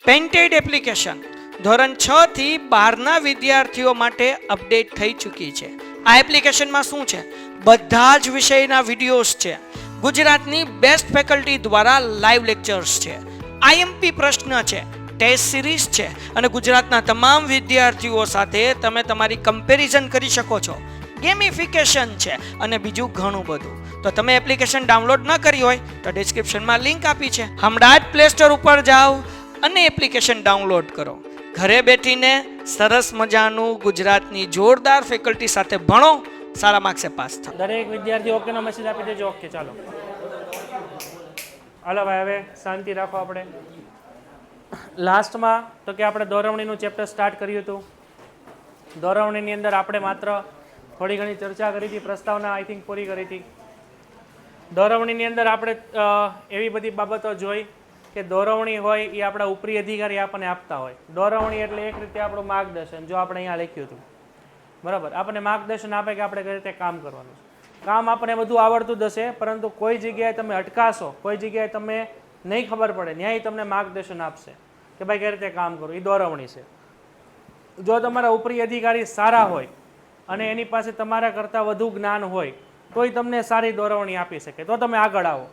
Painted application ધોરણ 6 થી 12ના વિદ્યાર્થીઓ માટે અપડેટ થઈ ચૂકી છે. આ એપ્લિકેશનમાં શું છે? બધા જ વિષયના વિડીયોઝ છે. ગુજરાતની બેસ્ટ ફેકલ્ટી દ્વારા લાઈવ લેક્ચર્સ છે. આઈએમપી પ્રશ્ન છે, ટેસ્ટ સિરીઝ છે અને ગુજરાતના તમામ વિદ્યાર્થીઓ સાથે તમે તમારી કમ્પેરિઝન કરી શકો છો. ગેમિફિકેશન છે અને બીજું ઘણું બધું. તો તમે એપ્લિકેશન ડાઉનલોડ ન કરી હોય તો ડિસ્ક્રિપ્શનમાં લિંક આપી છે. હમણાં જ પ્લે સ્ટોર ઉપર જાઓ અને એપ્લિકેશન ડાઉનલોડ કરો. ઘરે બેઠીને સરસ મજાનું ગુજરાતની જોરદાર ફેકલ્ટી સાથે ભણો, સારા માર્ક્સે પાસ થાઓ. દરેક વિદ્યાર્થી ઓકે નો મેસેજ આપી દેજો. ઓકે, ચાલો હાલો ભાઈ, હવે શાંતિ રાખો. આપણે લાસ્ટમાં તો કે આપણે દોરવણીનું ચેપ્ટર સ્ટાર્ટ કર્યું હતું. દોરવણીની અંદર આપણે માત્ર થોડી ઘણી ચર્ચા કરી હતી, પ્રસ્તાવના આઈ થિંક પૂરી કરી હતી. દોરવણીની અંદર આપણે એવી બધી બાબતો જોઈ કે દોરવણી હોય એ આપણા ઉપરી અધિકારી આપણને આપતા હોય. દોરવણી એટલે એક રીતે આપણું માર્ગદર્શન. જો આપણે અહીંયા લખ્યું હતું બરાબર, આપણને માર્ગદર્શન આપે કે આપણે કઈ રીતે કામ કરવાનું છે. કામ આપણને બધું આવડતું જ હશે, પરંતુ કોઈ જગ્યાએ તમે અટકાશો, કોઈ જગ્યાએ તમે નહીં ખબર પડે, ન્યાય તમને માર્ગદર્શન આપશે કે ભાઈ કઈ રીતે કામ કરવું. એ દોરવણી છે. જો તમારા ઉપરી અધિકારી સારા હોય અને એની પાસે તમારા કરતાં વધુ જ્ઞાન હોય તોય તમને સારી દોરવણી આપી શકે, તો તમે આગળ આવો.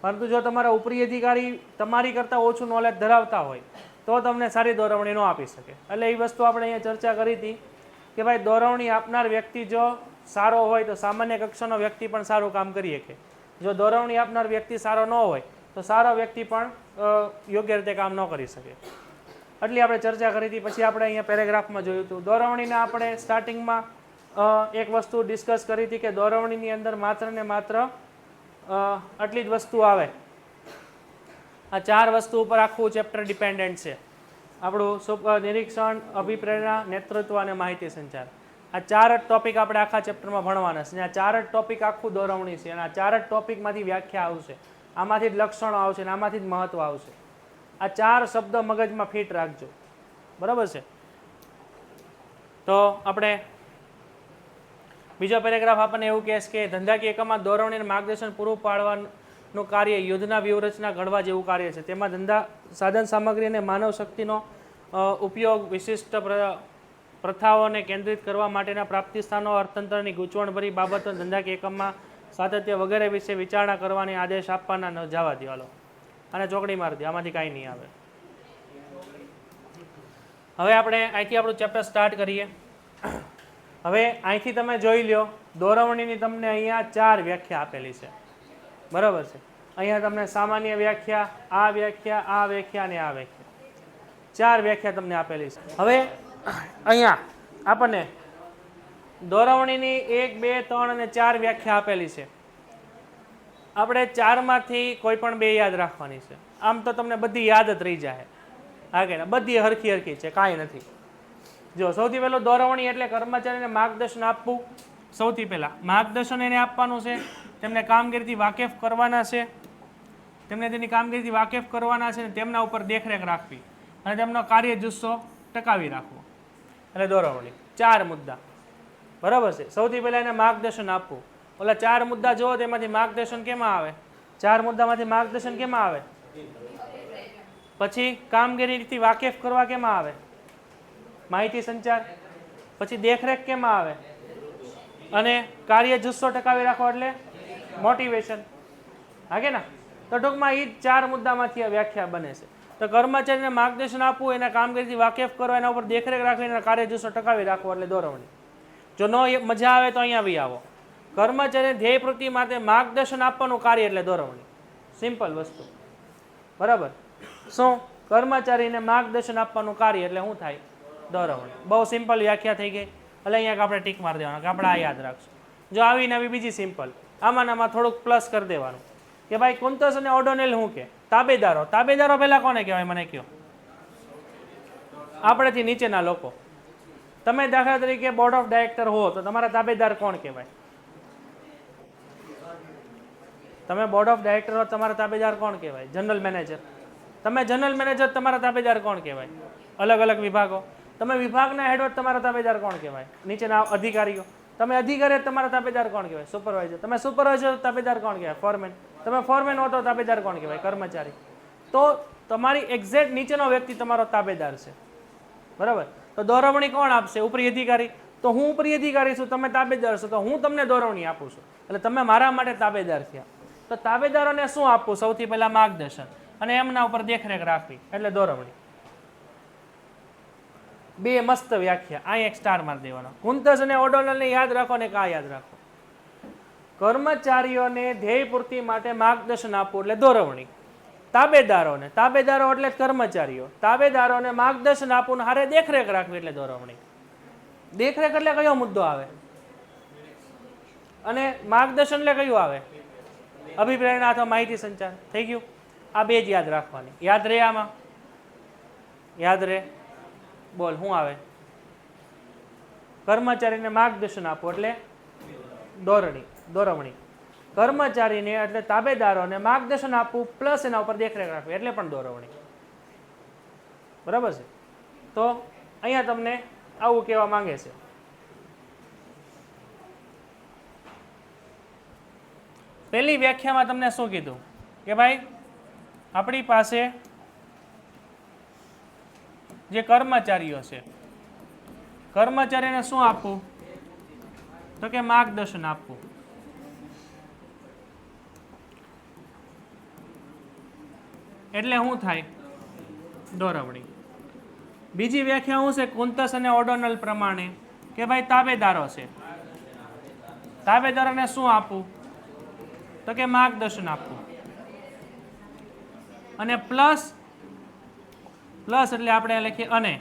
પરંતુ જો તમારા ઉપરી અધિકારી તમારી કરતાં ઓછું નોલેજ ધરાવતા હોય તો તમને સારી દોરવણી ન આપી શકે. એટલે એ વસ્તુ આપણે અહીંયા ચર્ચા કરી હતી કે ભાઈ દોરવણી આપનાર વ્યક્તિ જો સારો હોય તો સામાન્ય કક્ષાનો વ્યક્તિ પણ સારું કામ કરી શકે. જો દોરવણી આપનાર વ્યક્તિ સારો ન હોય તો સારો વ્યક્તિ પણ યોગ્ય રીતે કામ ન કરી શકે. એટલી આપણે ચર્ચા કરી હતી. પછી આપણે અહીંયા પેરેગ્રાફમાં જોયું હતું દોરવણીના આપણે સ્ટાર્ટિંગમાં એક વસ્તુ ડિસ્કસ કરી હતી કે દોરવણીની અંદર માત્ર ને માત્ર આટલી જ વસ્તુ આવે. આ 4 વસ્તુ ઉપર આખું ચેપ્ટર ડિપેન્ડન્ટ છે. આપણું નિરીક્ષણ, અભિપ્રેરણા, નેતૃત્વ અને માહિતી સંચાર. આ 4 જ ટોપિક આપણે આખા ચેપ્ટરમાં ભણવાના છે. આ 4 જ ટોપિક આખું દોરવણી છે અને આ 4 જ ટોપિકમાંથી વ્યાખ્યા આવશે, આમાંથી જ લક્ષણો આવશે અને આમાંથી જ મહત્વ આવશે. આ 4 શબ્દ મગજમાં ફિટ રાખજો, બરાબર છે. તો આપણે બીજો પેરેગ્રાફ આપણને એવું કહે છે કે ધંધાકીય એકમમાં દોરવણી અને માર્ગદર્શન પૂરું પાડવાનું કાર્ય યોજના વ્યૂહરચના ઘડવા જેવું કાર્ય છે. તેમાં ધંધા સાધન સામગ્રી અને માનવ શક્તિનો ઉપયોગ, વિશિષ્ટ પ્રથાઓને કેન્દ્રિત કરવા માટેના પ્રાપ્તિ સ્થાનો, અર્થતંત્રની ગૂંચવણભરી બાબતો, ધંધાકીય એકમમાં સાતત્ય વગેરે વિશે વિચારણા કરવાની આદેશ આપવાના ન જવા દો. હાલો અને ચોકડી મારી દો, આમાંથી કાંઈ નહીં આવે. હવે આપણે અહીંથી આપણું ચેપ્ટર સ્ટાર્ટ કરીએ. હવે અહીંથી તમે જોઈ લો દોરવણીની તમને અહીંયા 4 વ્યાખ્યા આપેલી છે, બરાબર છે. અહીંયા તમને સામાન્ય વ્યાખ્યા, આ વ્યાખ્યા, આ વ્યાખ્યા અને આ વ્યાખ્યા, 4 વ્યાખ્યા તમને આપેલી છે. હવે અહીંયા આપણને દોરવણીની 1, 2, 3 અને 4 વ્યાખ્યા આપેલી છે. આપણે 4માંથી કોઈ પણ 2 યાદ રાખવાની છે. આમ તો તમને બધી યાદ જ રહી જાય. હા કે બધી હરખી છે, કાંઈ નથી. જો સૌથી પહેલું દોરવણી એટલે કર્મચારીને માર્ગદર્શન આપવું. સૌથી પહેલાં માર્ગદર્શન એને આપવાનું છે, તેમને કામગીરીથી વાકેફ કરવાના છે, તેમને તેની કામગીરીથી વાકેફ કરવાના છે અને તેમના ઉપર દેખરેખ રાખવી અને તેમનો કાર્ય જુસ્સો ટકાવી રાખવો. એટલે દોરવણી 4 મુદ્દા, બરાબર છે. સૌથી પહેલાં એને માર્ગદર્શન આપવું. ઓલા 4 મુદ્દા જુઓ તેમાંથી માર્ગદર્શન કેમાં આવે? 4 મુદ્દામાંથી માર્ગદર્શન કેમાં આવે? પછી કામગીરીથી વાકેફ કરવા કેમાં આવે? માહિતી સંચાર. પછી દેખરેખ કેમાં આવે? અને કાર્ય જુસ્સો ટકાવી રાખો એટલે મોટિવેશન. હા કે ના? તો ટૂંકમાં એ 4 મુદ્દામાંથી વ્યાખ્યા બને છે. તો કર્મચારીને માર્ગદર્શન આપવું, એના કામગીરીથી વાકેફ કરો, એના ઉપર દેખરેખ રાખવી, એના કાર્ય જુસ્સો ટકાવી રાખવો એટલે દોરવણી. જો નો મજા આવે તો અહીંયા બી આવો. કર્મચારીને ધ્યેય પ્રવૃત્તિ માટે માર્ગદર્શન આપવાનું કાર્ય એટલે દોરવણી. સિમ્પલ વસ્તુ, બરાબર. શું? કર્મચારીને માર્ગદર્શન આપવાનું કાર્ય એટલે શું થાય? દોરવણી. બહુ સિમ્પલ વ્યાખ્યા થઈ ગઈ. એટલે અહીંયા આપણે ટીક મારી દેવાનું કે આપણે આ યાદ રાખશું. જો આવી નવી બીજી સિમ્પલ, આમાં થોડુંક પ્લસ કરી દેવાનું કે ભાઈ કુંતસ અને ઓડોનેલ શું કે તાબેદારો. તાબેદારો પહેલા કોને કહેવાય મને કહો? આપણેથી નીચેના લોકો. તમે દાખલા તરીકે બોર્ડ ઓફ ડાયરેક્ટર હો તો તમારા તાબેદાર કોણ કહેવાય? તમે બોર્ડ ઓફ ડાયરેક્ટર હો તમારા તાબેદાર કોણ કહેવાય? General manager. તમે જનરલ મેનેજર, તમારા તાબેદાર કોણ કહેવાય? અલગ અલગ વિભાગો. તમે વિભાગના હેડ હો તમારા તાબેદાર કોણ કહેવાય? નીચેના અધિકારીઓ. તમે અધિકારી, તમારા તાબેદાર કોણ કહેવાય? સુપરવાઇઝર. તમે સુપરવાઇઝર, તાબેદાર કોણ કહેવાય? ફોરમેન. તમે ફોરમેન હો તો તાબેદાર કોણ કહેવાય? કર્મચારી. તો તમારી એક્ઝેક્ટ નીચેનો વ્યક્તિ તમારો તાબેદાર છે, બરાબર? તો દોરવણી કોણ આપશે? ઉપરી અધિકારી. તો હું ઉપરી અધિકારી છું, તમે તાબેદાર છો, તો હું તમને દોરવણી આપું છું, એટલે તમે મારા માટે તાબેદાર થયા. તો તાબેદારોને શું આપવું? સૌથી પહેલા માર્ગદર્શન અને એમના ઉપર દેખરેખ રાખવી, એટલે દોરવણી. બે મસ્ત વ્યાખ્યા. અહીં એક સ્ટાર મારી દેવાનો. કુંતસ અને ઓડોનલને યાદ રાખો ને કા યાદ રાખો. કર્મચારીઓને ધ્યેય પૂર્તિ માટે માર્ગદર્શન આપવું એટલે દોરવણી. તાબેદારોને, તાબેદારો એટલે કર્મચારીઓ, તાબેદારોને માર્ગદર્શન આપવું હારે દેખરેખ રાખવી એટલે દોરવણી. દેખરેખ એટલે કયો મુદ્દો આવે? અને માર્ગદર્શન એટલે કયું આવે? અભિપ્રેરણા અથવા માહિતી સંચાર. થઈ ગયું? આ બે જ યાદ રાખવાની. યાદ રહે? આમાં યાદ રહે? બોલ, શું આવે? કર્મચારીને માર્ગદર્શન આપો એટલે દોરવણી. કર્મચારીને એટલે તાબેદારોને માર્ગદર્શન આપવું પ્લસ એના ઉપર દેખરેખ રાખવી એટલે પણ દોરવણી. બરાબર છે? તો અહીંયા તમને આવું કહેવા માંગે છે. પહેલી વ્યાખ્યામાં તમને શું કીધું કે ભાઈ આપણી પાસે જે કર્મચારીઓ છે, કર્મચારીને શું આપવું? તો કે માર્ગદર્શન આપવું. એટલે શું થાય? દોરવણી. બીજી વ્યાખ્યા શું છે? કુંતસ અને ઓડોનલ પ્રમાણે કે ભાઈ તાબેદારો છે, તાબેદારોને શું આપવું? તો કે માર્ગદર્શન આપવું. અને પ્લસ એટલે આપણે લખીએ અને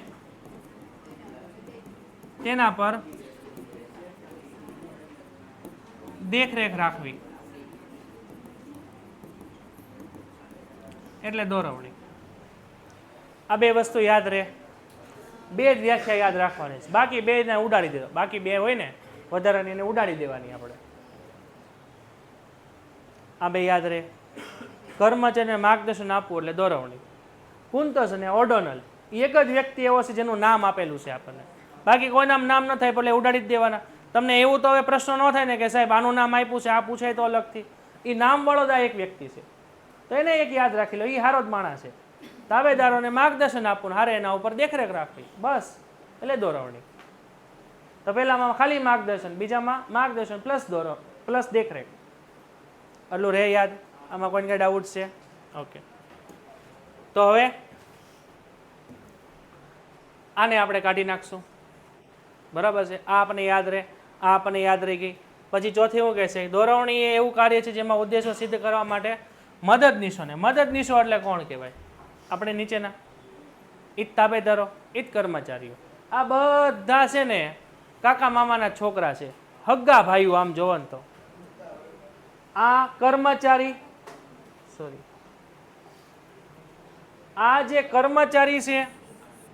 તેના પર દેખરેખ રાખવી એટલે દોરવણી. આ બે વસ્તુ યાદ રહે. બે જ વ્યાખ્યા યાદ રાખવાની છે, બાકી બે ને ઉડાડી દેવા. બાકી બે હોય ને વધારાની, એને ઉડાડી દેવાની આપણે. આ બે યાદ રહે. કર્મચારીને માર્ગદર્શન આપવું એટલે દોરવણી. કુંતસ અને ઓડોનલ એક જ વ્યક્તિ એવો છે જેનું નામ આપેલું છે આપણને, બાકી કોઈના નામ ન થાય એટલે ઉડાડી જ દેવાના. તમને એવું તો હવે પ્રશ્ન ન થાય ને કે સાહેબ આનું નામ આપ્યું છે, આ પૂછાય તો અલગથી. એ નામ વાળો જ આ એક વ્યક્તિ છે, તો એને એક યાદ રાખી લો. એ હારો જ માણસ છે. તાબેદારોને માર્ગદર્શન આપવું, હારે એના ઉપર દેખરેખ રાખવી, બસ એટલે દોરવણી. તો પહેલામાં ખાલી માર્ગદર્શન, બીજામાં માર્ગદર્શન પ્લસ દેખરેખ. એટલું રહે યાદ? આમાં કોઈને કઈ ડાઉટ છે? ઓકે. તો હવે આને આપણે કાઢી નાખશું. બરાબર છે? આ આપણને યાદ રહે, આ આપણને યાદ રહી ગઈ. પછી ચોથી શું કહેશે? દોરવણી એ એવું કાર્ય છે જેમાં ઉદ્દેશો સિદ્ધ કરવા માટે મદદનીશોને. મદદનીશો એટલે કોણ કહેવાય? આપણે નીચેના ઈ તાબેદારો, ઈ કર્મચારીઓ. આ બધા છે ને કાકા મામાના છોકરા છે, હગ્ગા ભાઈઓ. આમ જોવો ને તો આ કર્મચારી, આ જે કર્મચારી છે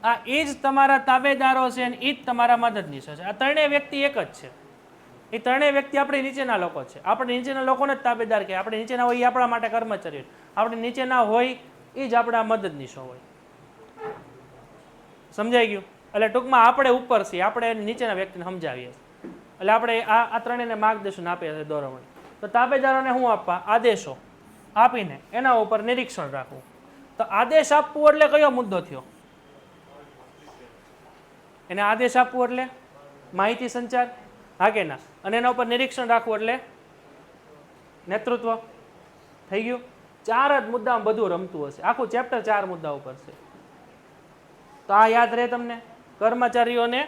આ એ જ તમારા તાબેદારો છે અને એ જ તમારા મદદનીશો છે. આ ત્રણેય વ્યક્તિ એક જ છે. એ ત્રણેય વ્યક્તિ આપણી નીચેના લોકો છે. આપણે નીચેના લોકોને જ તાબેદાર કહેવાય. આપણે નીચેના હોય એ આપણા માટે કર્મચારી, આપણે નીચેના હોય એ જ આપણા મદદનીશો હોય. સમજાઈ ગયું? એટલે ટૂંકમાં આપણે ઉપર છીએ, આપણે નીચેના વ્યક્તિને સમજાવીએ. એટલે આપણે આ ત્રણેયને માર્ગદર્શન આપીએ છીએ, દોરવણી. તો તાબેદારોને શું આપવા? આદેશો આપીને એના ઉપર નિરીક્ષણ રાખવું. તો આદેશ આપવું એટલે કયો મુદ્દો થયો? એને આદેશ આપવું એટલે માહિતી સંચાર, હા કે ના? અને એના ઉપર નિરીક્ષણ રાખવું એટલે નેતૃત્વ. થઈ ગયું? 4 જ મુદ્દામાં બધું રમતું હશે. આખું ચેપ્ટર 4 મુદ્દા ઉપર છે. તો આ યાદ રહે તમને? કર્મચારીઓને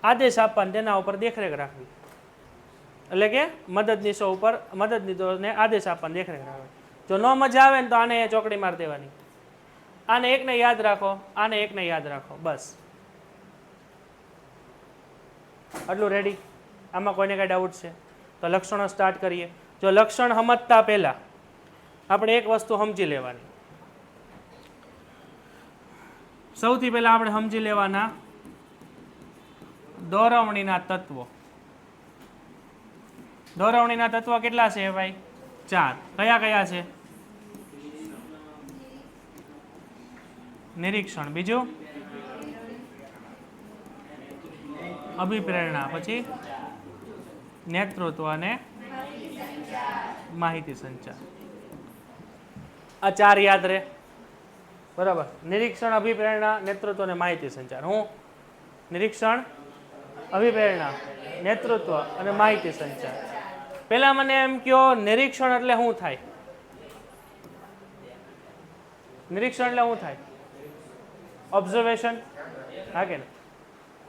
આદેશ આપવા, તેના ઉપર દેખરેખ રાખવી, એટલે કે મદદનીશો ઉપર મદદનીશોને આદેશ આપવા, દેખરેખ રાખવી. જો ન મજા આવે ને તો આને ચોકડી મારી દેવાની. આને એકને યાદ રાખો, આને એકને યાદ રાખો, બસ. આટલું રેડી? આમાં કોઈને કઈ ડાઉટ છે? તો લક્ષણો સ્ટાર્ટ કરીએ. જો લક્ષણ સમજતા પહેલા આપણે એક વસ્તુ સમજી લેવાની. સૌથી પહેલા આપણે સમજી લેવાના દોરવણીના તત્વો. દોરવણીના તત્વો કેટલા છે ભાઈ? 4. કયા કયા છે? નિરીક્ષણ, બીજું અભિપ્રેરણા, પછી નેતૃત્વ અને માહિતી સંચાર. આ 4 યાદ રહે. બરાબર. નિરીક્ષણ, અભિપ્રેરણા, નેતૃત્વ અને માહિતી સંચાર. હું નિરીક્ષણ, અભિપ્રેરણા, નેતૃત્વ અને માહિતી સંચાર. પહેલા મને એમ કહો, નિરીક્ષણ એટલે શું થાય? નિરીક્ષણ એટલે શું થાય? ઓબ્ઝર્વેશન, હા કે નહીં?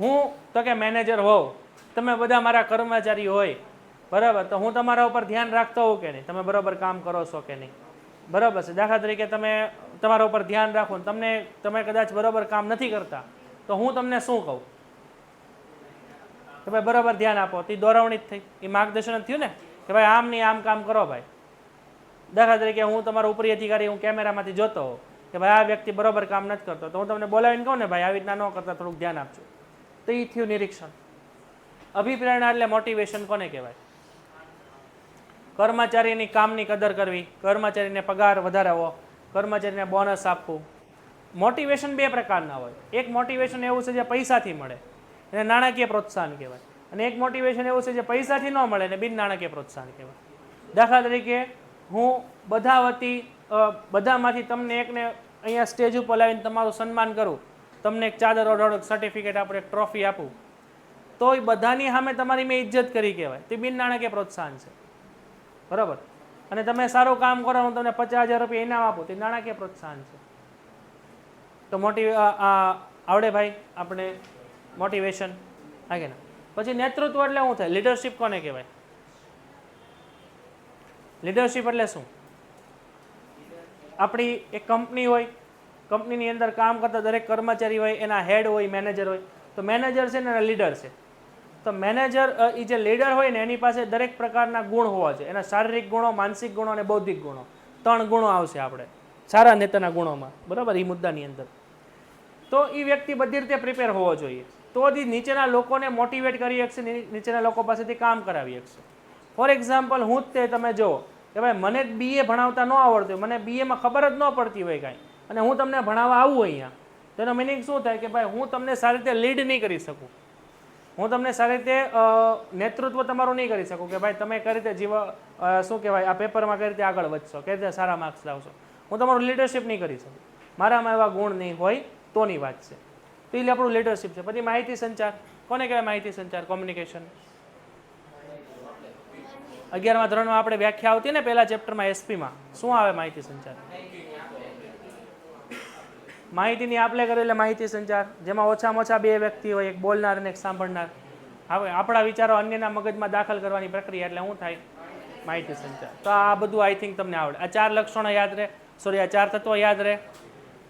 હું તો કે મેનેજર હોઉં, તમે બધા મારા કર્મચારી હોય, બરાબર, તો હું તમારા ઉપર ધ્યાન રાખતો હોઉં કે નહીં? તમે બરાબર કામ કરો છો કે નહીં? બરાબર છે. દાખલા તરીકે તમે તમારા ઉપર ધ્યાન રાખો, તમે કદાચ બરાબર કામ નથી કરતા, તો હું તમને શું કહું? કે ભાઈ બરાબર ધ્યાન આપો. તે દોરવણી જ થઈ, એ માર્ગદર્શન જ થયું ને, કે ભાઈ આમ નહીં આમ કામ કરો ભાઈ. દાખલા તરીકે હું તમારો ઉપરી અધિકારી, હું કેમેરામાંથી જોતો હોઉં કે ભાઈ આ વ્યક્તિ બરાબર કામ નથી કરતો, તો હું તમને બોલાવીને કહું ને ભાઈ આવી રીતના ન કરતા, થોડુંક ધ્યાન આપજો. તો એ થયું નિરીક્ષણ. અભિપ્રેરણા એટલે મોટિવેશન કોને કહેવાય? કર્મચારીની કામની કદર કરવી, કર્મચારીને પગાર વધારવો, કર્મચારીને બોનસ આપવું. મોટિવેશન બે પ્રકારના હોય. એક મોટિવેશન એવું છે જે પૈસાથી મળે, એને નાણાકીય પ્રોત્સાહન કહેવાય. અને એક મોટિવેશન એવું છે જે પૈસાથી ન મળે ને બિન નાણાકીય પ્રોત્સાહન કહેવાય. દાખલા તરીકે હું બધામાંથી તમને એકને અહીંયા સ્ટેજ ઉપર લાવીને તમારું સન્માન કરું, તમને એક ચાદર ઓઢાડું, સર્ટિફિકેટ આપું, એક ટ્રોફી આપું, તો એ બધાની સામે તમારી મેં ઇજ્જત કરી કહેવાય. તે બિન નાણાકીય પ્રોત્સાહન છે, બરાબર. અને તમે સારું કામ કરો, હું તમને 50,000 રૂપિયા ઇનામ આપું, તે નાણાકીય પ્રોત્સાહન છે. તો આવડે ભાઈ આપણે મોટિવેશન, હા કે ના? પછી નેતૃત્વ એટલે શું થાય? લીડરશિપ કોને કહેવાય? લીડરશિપ એટલે શું? આપણી એક કંપની હોય, કંપનીની અંદર કામ કરતા દરેક કર્મચારી હોય, એના હેડ હોય, મેનેજર હોય. તો મેનેજર છે ને એના લીડર છે. તો મેનેજર એ જે લીડર હોય ને એની પાસે દરેક પ્રકારના ગુણ હોવા જોઈએ. એના શારીરિક ગુણો, માનસિક ગુણો અને બૌદ્ધિક ગુણો, 3 ગુણો આવશે આપણે સારા નેતાના ગુણોમાં, બરાબર, એ મુદ્દાની અંદર. તો એ વ્યક્તિ બધી રીતે પ્રિપેર હોવો જોઈએ, તો જ નીચેના લોકોને મોટિવેટ કરી શકશે, નીચેના લોકો પાસેથી કામ કરાવી શકશે. ફોર એક્ઝામ્પલ, હું જ તે તમે જુઓ કે ભાઈ મને BA ભણાવતા ન આવડતું હોય, મને BAમાં ખબર જ ન પડતી હોય કાંઈ, અને હું તમને ભણાવવા આવું અહીંયા, તો એનો મિનિંગ શું થાય? કે ભાઈ હું તમને સારી રીતે લીડ નહીં કરી શકું, હું તમને સારી રીતે નેતૃત્વ તમારું નહીં કરી શકું કે ભાઈ તમે કઈ રીતે શું કહેવાય, આ પેપરમાં કઈ રીતે આગળ વધશો, કઈ રીતે સારા માર્ક્સ લાવશો. હું તમારું લીડરશિપ નહીં કરી શકું, મારામાં એવા ગુણ નહીં હોય તોની વાત છે. તો એટલે આપણું લીડરશિપ છે. પછી માહિતી સંચાર કોને કહેવાય? માહિતી સંચાર, કોમ્યુનિકેશન. 11મા ધોરણમાં આપણે વ્યાખ્યા આવતી ને પહેલા ચેપ્ટરમાં એસપીમાં શું આવે? માહિતી સંચાર. માહિતીની આપ લે કરે એટલે માહિતી સંચાર, જેમાં ઓછામાં ઓછા 2 વ્યક્તિ હોય, એક બોલનાર અને એક સાંભળનાર. હવે આપણા વિચારો અન્યના મગજમાં દાખલ કરવાની પ્રક્રિયા, એટલે શું થાય? માહિતી સંચાર. તો આ બધું આઈ થિંક તમને આવડે. આ 4 લક્ષણો યાદ રહે, સોરી, આ 4 તત્વો યાદ રહે.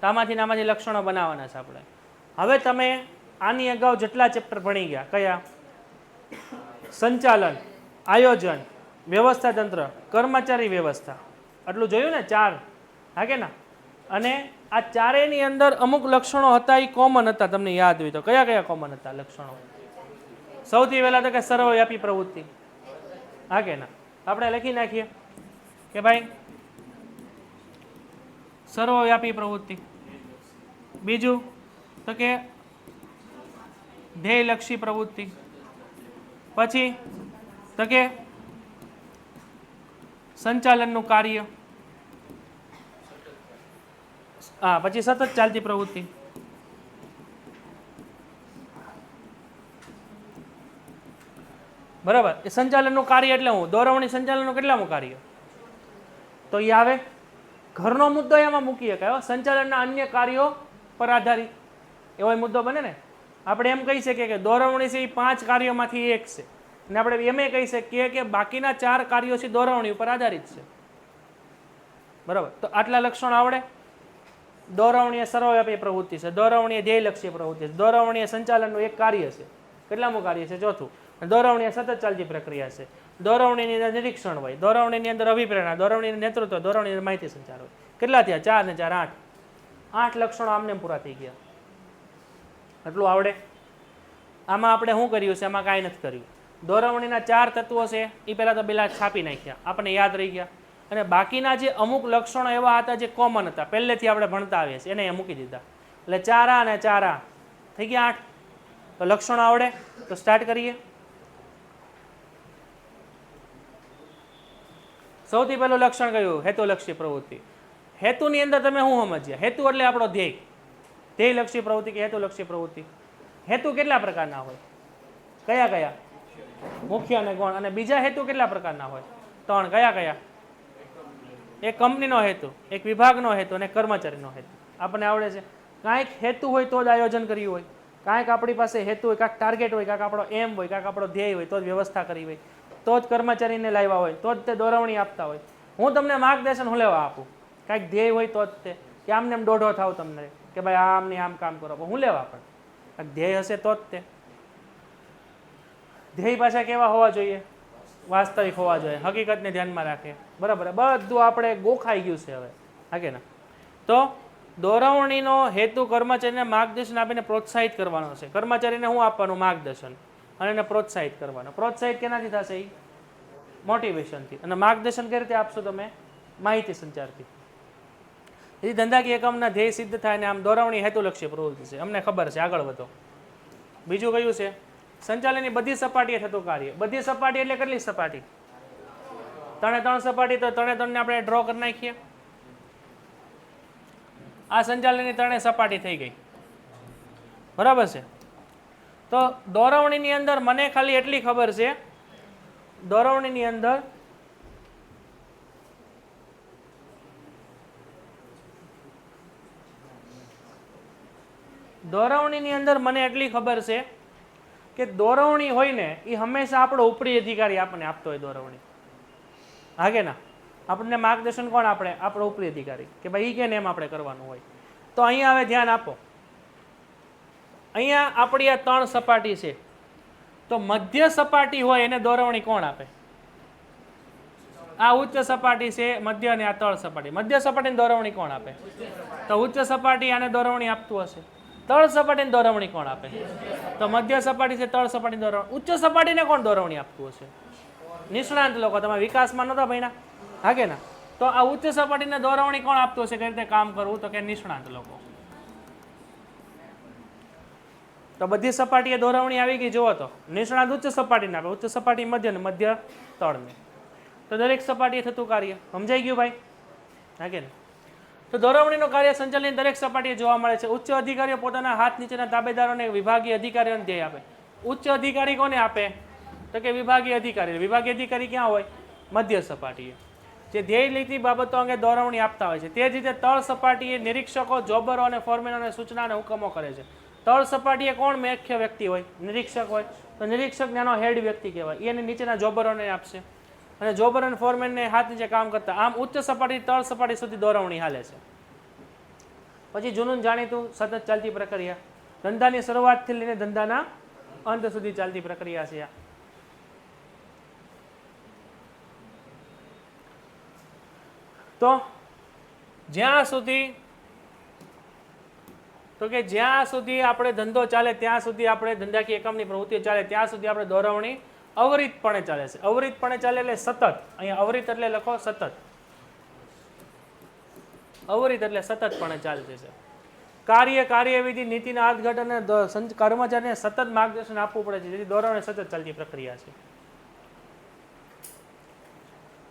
તો આમાંથી લક્ષણો બનાવવાના છે આપણે. હવે તમે આની અગાઉ જેટલા ચેપ્ટર ભણી ગયા, કયા? સંચાલન, આયોજન, વ્યવસ્થા તંત્ર, કર્મચારી વ્યવસ્થા, આટલું જોયું ને? 4, હા કે ના? અને આ ચારેયની અંદર અમુક લક્ષણો હતા, એ કોમન હતા. તમને યાદ હોય તો કયા કયા કોમન હતા લક્ષણો? સૌથી પહેલા તો કે સર્વવ્યાપી પ્રવૃત્તિ, હા કે ના? આપણે લખી નાખીએ કે ભાઈ સર્વવ્યાપી પ્રવૃત્તિ. બીજું તો કે ધ્યેયલક્ષી પ્રવૃત્તિ. પછી તો કે સંચાલનનું કાર્ય. હા, પછી સતત ચાલતી પ્રવૃત્તિ. બરાબર. એ સંચાલનનું કાર્ય એટલે હું દોરવણી સંચાલનનું કેટલામું કાર્ય? તો એ આવે ઘરનો મુદ્દો એમાં મૂકી શકાય. સંચાલનના અન્ય કાર્યો પર આધારિત એવો મુદ્દો બને ને. આપણે એમ કહી શકીએ કે દોરવણી છે એ 5 કાર્યોમાંથી એક છે, અને આપણે એમ કહી શકીએ કે બાકીના 4 કાર્યો છે દોરવણી ઉપર આધારિત છે. બરાબર. તો આટલા લક્ષણો આવડે. દોરવણી એ સર્વવ્યાપી પ્રવૃત્તિ છે, દોરવણી એ ધ્યેયલક્ષી પ્રવૃત્તિ છે, દોરવણી એ સંચાલનનું એક કાર્ય છે. કેટલામું કાર્ય છે? ચોથું. દોરવણી એ સતત ચાલતી પ્રક્રિયા છે. દોરવણીની અંદર નિરીક્ષણ હોય, દોરવણીની અંદર અભિપ્રેરણા, દોરવણીનું નેતૃત્વ, દોરવણીની માહિતી સંચાર હોય. કેટલા થયા? 4 ને 4 8 લક્ષણો આમને પૂરા થઈ ગયા. એટલું આવડે. આમાં આપણે શું કર્યું છે? આમાં કાંઈ નથી કર્યું. દોરવણીના 4 તત્વો છે એ પહેલાં તો પેલા છાપી નાખ્યા, આપણને યાદ રહી ગયા. અને બાકીના જે અમુક લક્ષણો એવા હતા જે કોમન હતા, પહેલેથી આપણે ભણતા આવીએ છીએ, એને અહીંયા મૂકી દીધા. એટલે 4 અને 4 થઈ ગયા 8. તો લક્ષણો આવડે. તો સ્ટાર્ટ કરીએ. સૌથી પહેલું લક્ષણ કયું? હેતુલક્ષી પ્રવૃત્તિ. હેતુની અંદર તમે શું સમજ્યા? હેતુ એટલે આપણો ધ્યેય, ધ્યેયલક્ષી પ્રવૃત્તિ કે હેતુલક્ષી પ્રવૃત્તિ. હેતુ કેટલા પ્રકારના હોય? કયા કયા? મુખ્ય અને ગૌણ. અને બીજા હેતુ કેટલા પ્રકારના હોય? 3. કયા કયા? એક કંપનીનો હેતુ, એક વિભાગનો હેતુ અને કર્મચારીનો હેતુ. આપણને આવડે છે. કાંઈક હેતુ હોય તો જ આયોજન કર્યું હોય, કાંઈક આપણી પાસે હેતુ હોય, કાંઈક ટાર્ગેટ હોય, કાંઈક આપણો એમ હોય, કાંઈક આપણો ધ્યેય હોય તો જ વ્યવસ્થા કરી હોય, તો જ કર્મચારીને લાવ્યા હોય, તો જ તે દોરવણી આપતા હોય. હું તમને માર્ગદર્શન હું લેવા આપું? કાંઈક ધ્યેય હોય તો જ તે, કે આમને એમ દોઢો થાવ તમને કે ભાઈ આમ ને આમ કામ કરો, હું લેવા પણ કાંઈક ધ્યેય હશે તો જ તે. ધ્યેય પાછા કેવા હોવા જોઈએ? વાસ્તવિક હોવા જોઈએ, હકીકતને ધ્યાનમાં રાખે. બરાબર, બધું આપણે ગોખાઈ ગયું છે હવે, હા કે ના? તો દોરવણીનો હેતુ કર્મચારીને માર્ગદર્શન આપીને પ્રોત્સાહિત કરવાનો છે. કર્મચારીને શું આપવાનું? માર્ગદર્શન, અને એને પ્રોત્સાહિત કરવાનો. પ્રોત્સાહિત કેનાથી થશે? એ મોટિવેશનથી. અને માર્ગદર્શન કઈ રીતે આપશો તમે? માહિતી સંચારથી. એ ધંધાકીય એકમના ધ્યેય સિદ્ધ થાય ને આમ દોરવણી હેતુલક્ષી પ્રવૃત્તિ છે, અમને ખબર છે. આગળ વધો. બીજું કયું છે? સંચાલનની બધી સપાટીએ થતું કાર્ય. બધી સપાટી એટલે કેટલી સપાટી? 3 સપાટી. તો 3 ને આપણે ડ્રો કરી નાખીએ. આ સંચાલનની 3 સપાટી થઈ ગઈ, બરાબર છે. તો દોરવણીની અંદર મને ખાલી એટલી ખબર છે, દોરવણીની અંદર મને એટલી ખબર છે કે દોરવણી હોય ને એ હંમેશા આપણો ઉપરી અધિકારી આપણને આપતો હોય દોરવણી, હા કે ના? આપણને માર્ગદર્શન કોણ આપણે? આપણો ઉપરી અધિકારી, કે ભાઈ એ કે ને એમ આપણે કરવાનું હોય. તો અહીંયા હવે ધ્યાન આપો, અહીંયા આપણી આ 3 સપાટી છે, તો મધ્ય સપાટી હોય એને દોરવણી કોણ આપે? આ ઉચ્ચ સપાટી છે મધ્ય, અને આ તળ સપાટી. મધ્ય સપાટીની દોરવણી કોણ આપે? તો ઉચ્ચ સપાટી આને દોરવણી આપતું હશે. તળ સપાટીની દોરવણી કોણ આપે? તો મધ્ય સપાટી છે, તળ સપાટીની દોરવણી. ઉચ્ચ સપાટીને કોણ દોરવણી આપતું હશે? નિષ્ણાંત લોકો. તમે વિકાસમાં નહોતા ભણ્યા, હા કે ના? તો આ ઉચ્ચ સપાટીને દોરવણી કોણ આપતું હશે? કઈ રીતે કામ કરવું? તો કે નિષ્ણાંત લોકો. તો બધી સપાટીએ દોરવણી આવી ગઈ. જુઓ તો નિષ્ણાંત ઉચ્ચ સપાટીને આપે, ઉચ્ચ સપાટી મધ્ય ને મધ્ય તળને. તો દરેક સપાટીએ થતું કાર્ય સમજાઈ ગયું ભાઈ, હા કે નહીં? તો દોરવણીનું કાર્ય સંચાલનની દરેક સપાટીએ જોવા મળે છે. ઉચ્ચ અધિકારીઓ પોતાના હાથ નીચેના તાબેદારોને વિભાગીય અધિકારીઓને ધ્યેય આપે. ઉચ્ચ અધિકારી કોને આપે? તો કે વિભાગીય અધિકારી. વિભાગીય અધિકારી ક્યાં હોય? મધ્ય સપાટીએ, જે ધ્યેય લીધી બાબતો અંગે દોરવણી આપતા હોય છે. તે જ રીતે તળ સપાટીએ નિરીક્ષકો, જોબરો અને ફોરમેનોને સૂચના અને હુકમો કરે છે. તળ સપાટીએ કોણ મુખ્ય વ્યક્તિ હોય? નિરીક્ષક હોય. તો નિરીક્ષક નાનો હેડ વ્યક્તિ કહેવાય. એની નીચેના જોબરોને આપશે, અને જોબર અને ફોરમેનને હાથ નીચે કામ કરતા. આમ ઉચ્ચ સપાટી તળ સપાટી સુધી દોરવણી હાલે છે. પછી જૂનું જાણીતું સતત ચાલતી પ્રક્રિયા, ધંધાની શરૂઆતથી લઈને ધંધાના અંત સુધી ચાલતી પ્રક્રિયા છે. તો જ્યાં સુધી આપણે ધંધો ચાલે ત્યાં સુધી, આપણે ધંધાકીય એકમની પ્રવૃત્તિઓ ચાલે ત્યાં સુધી આપણે દોરવણી અવરિતપણે ચાલે છે. અવરિતપણે ચાલે એટલે સતત. અહીંયા અવરિત એટલે લખો સતત. અવરિત એટલે સતતપણે ચાલશે છે. કાર્યવિધિ, નીતિના અર્થઘટન અને કર્મચારીને સતત માર્ગદર્શન આપવું પડે છે, જેથી દોરવણી સતત ચાલતી પ્રક્રિયા છે.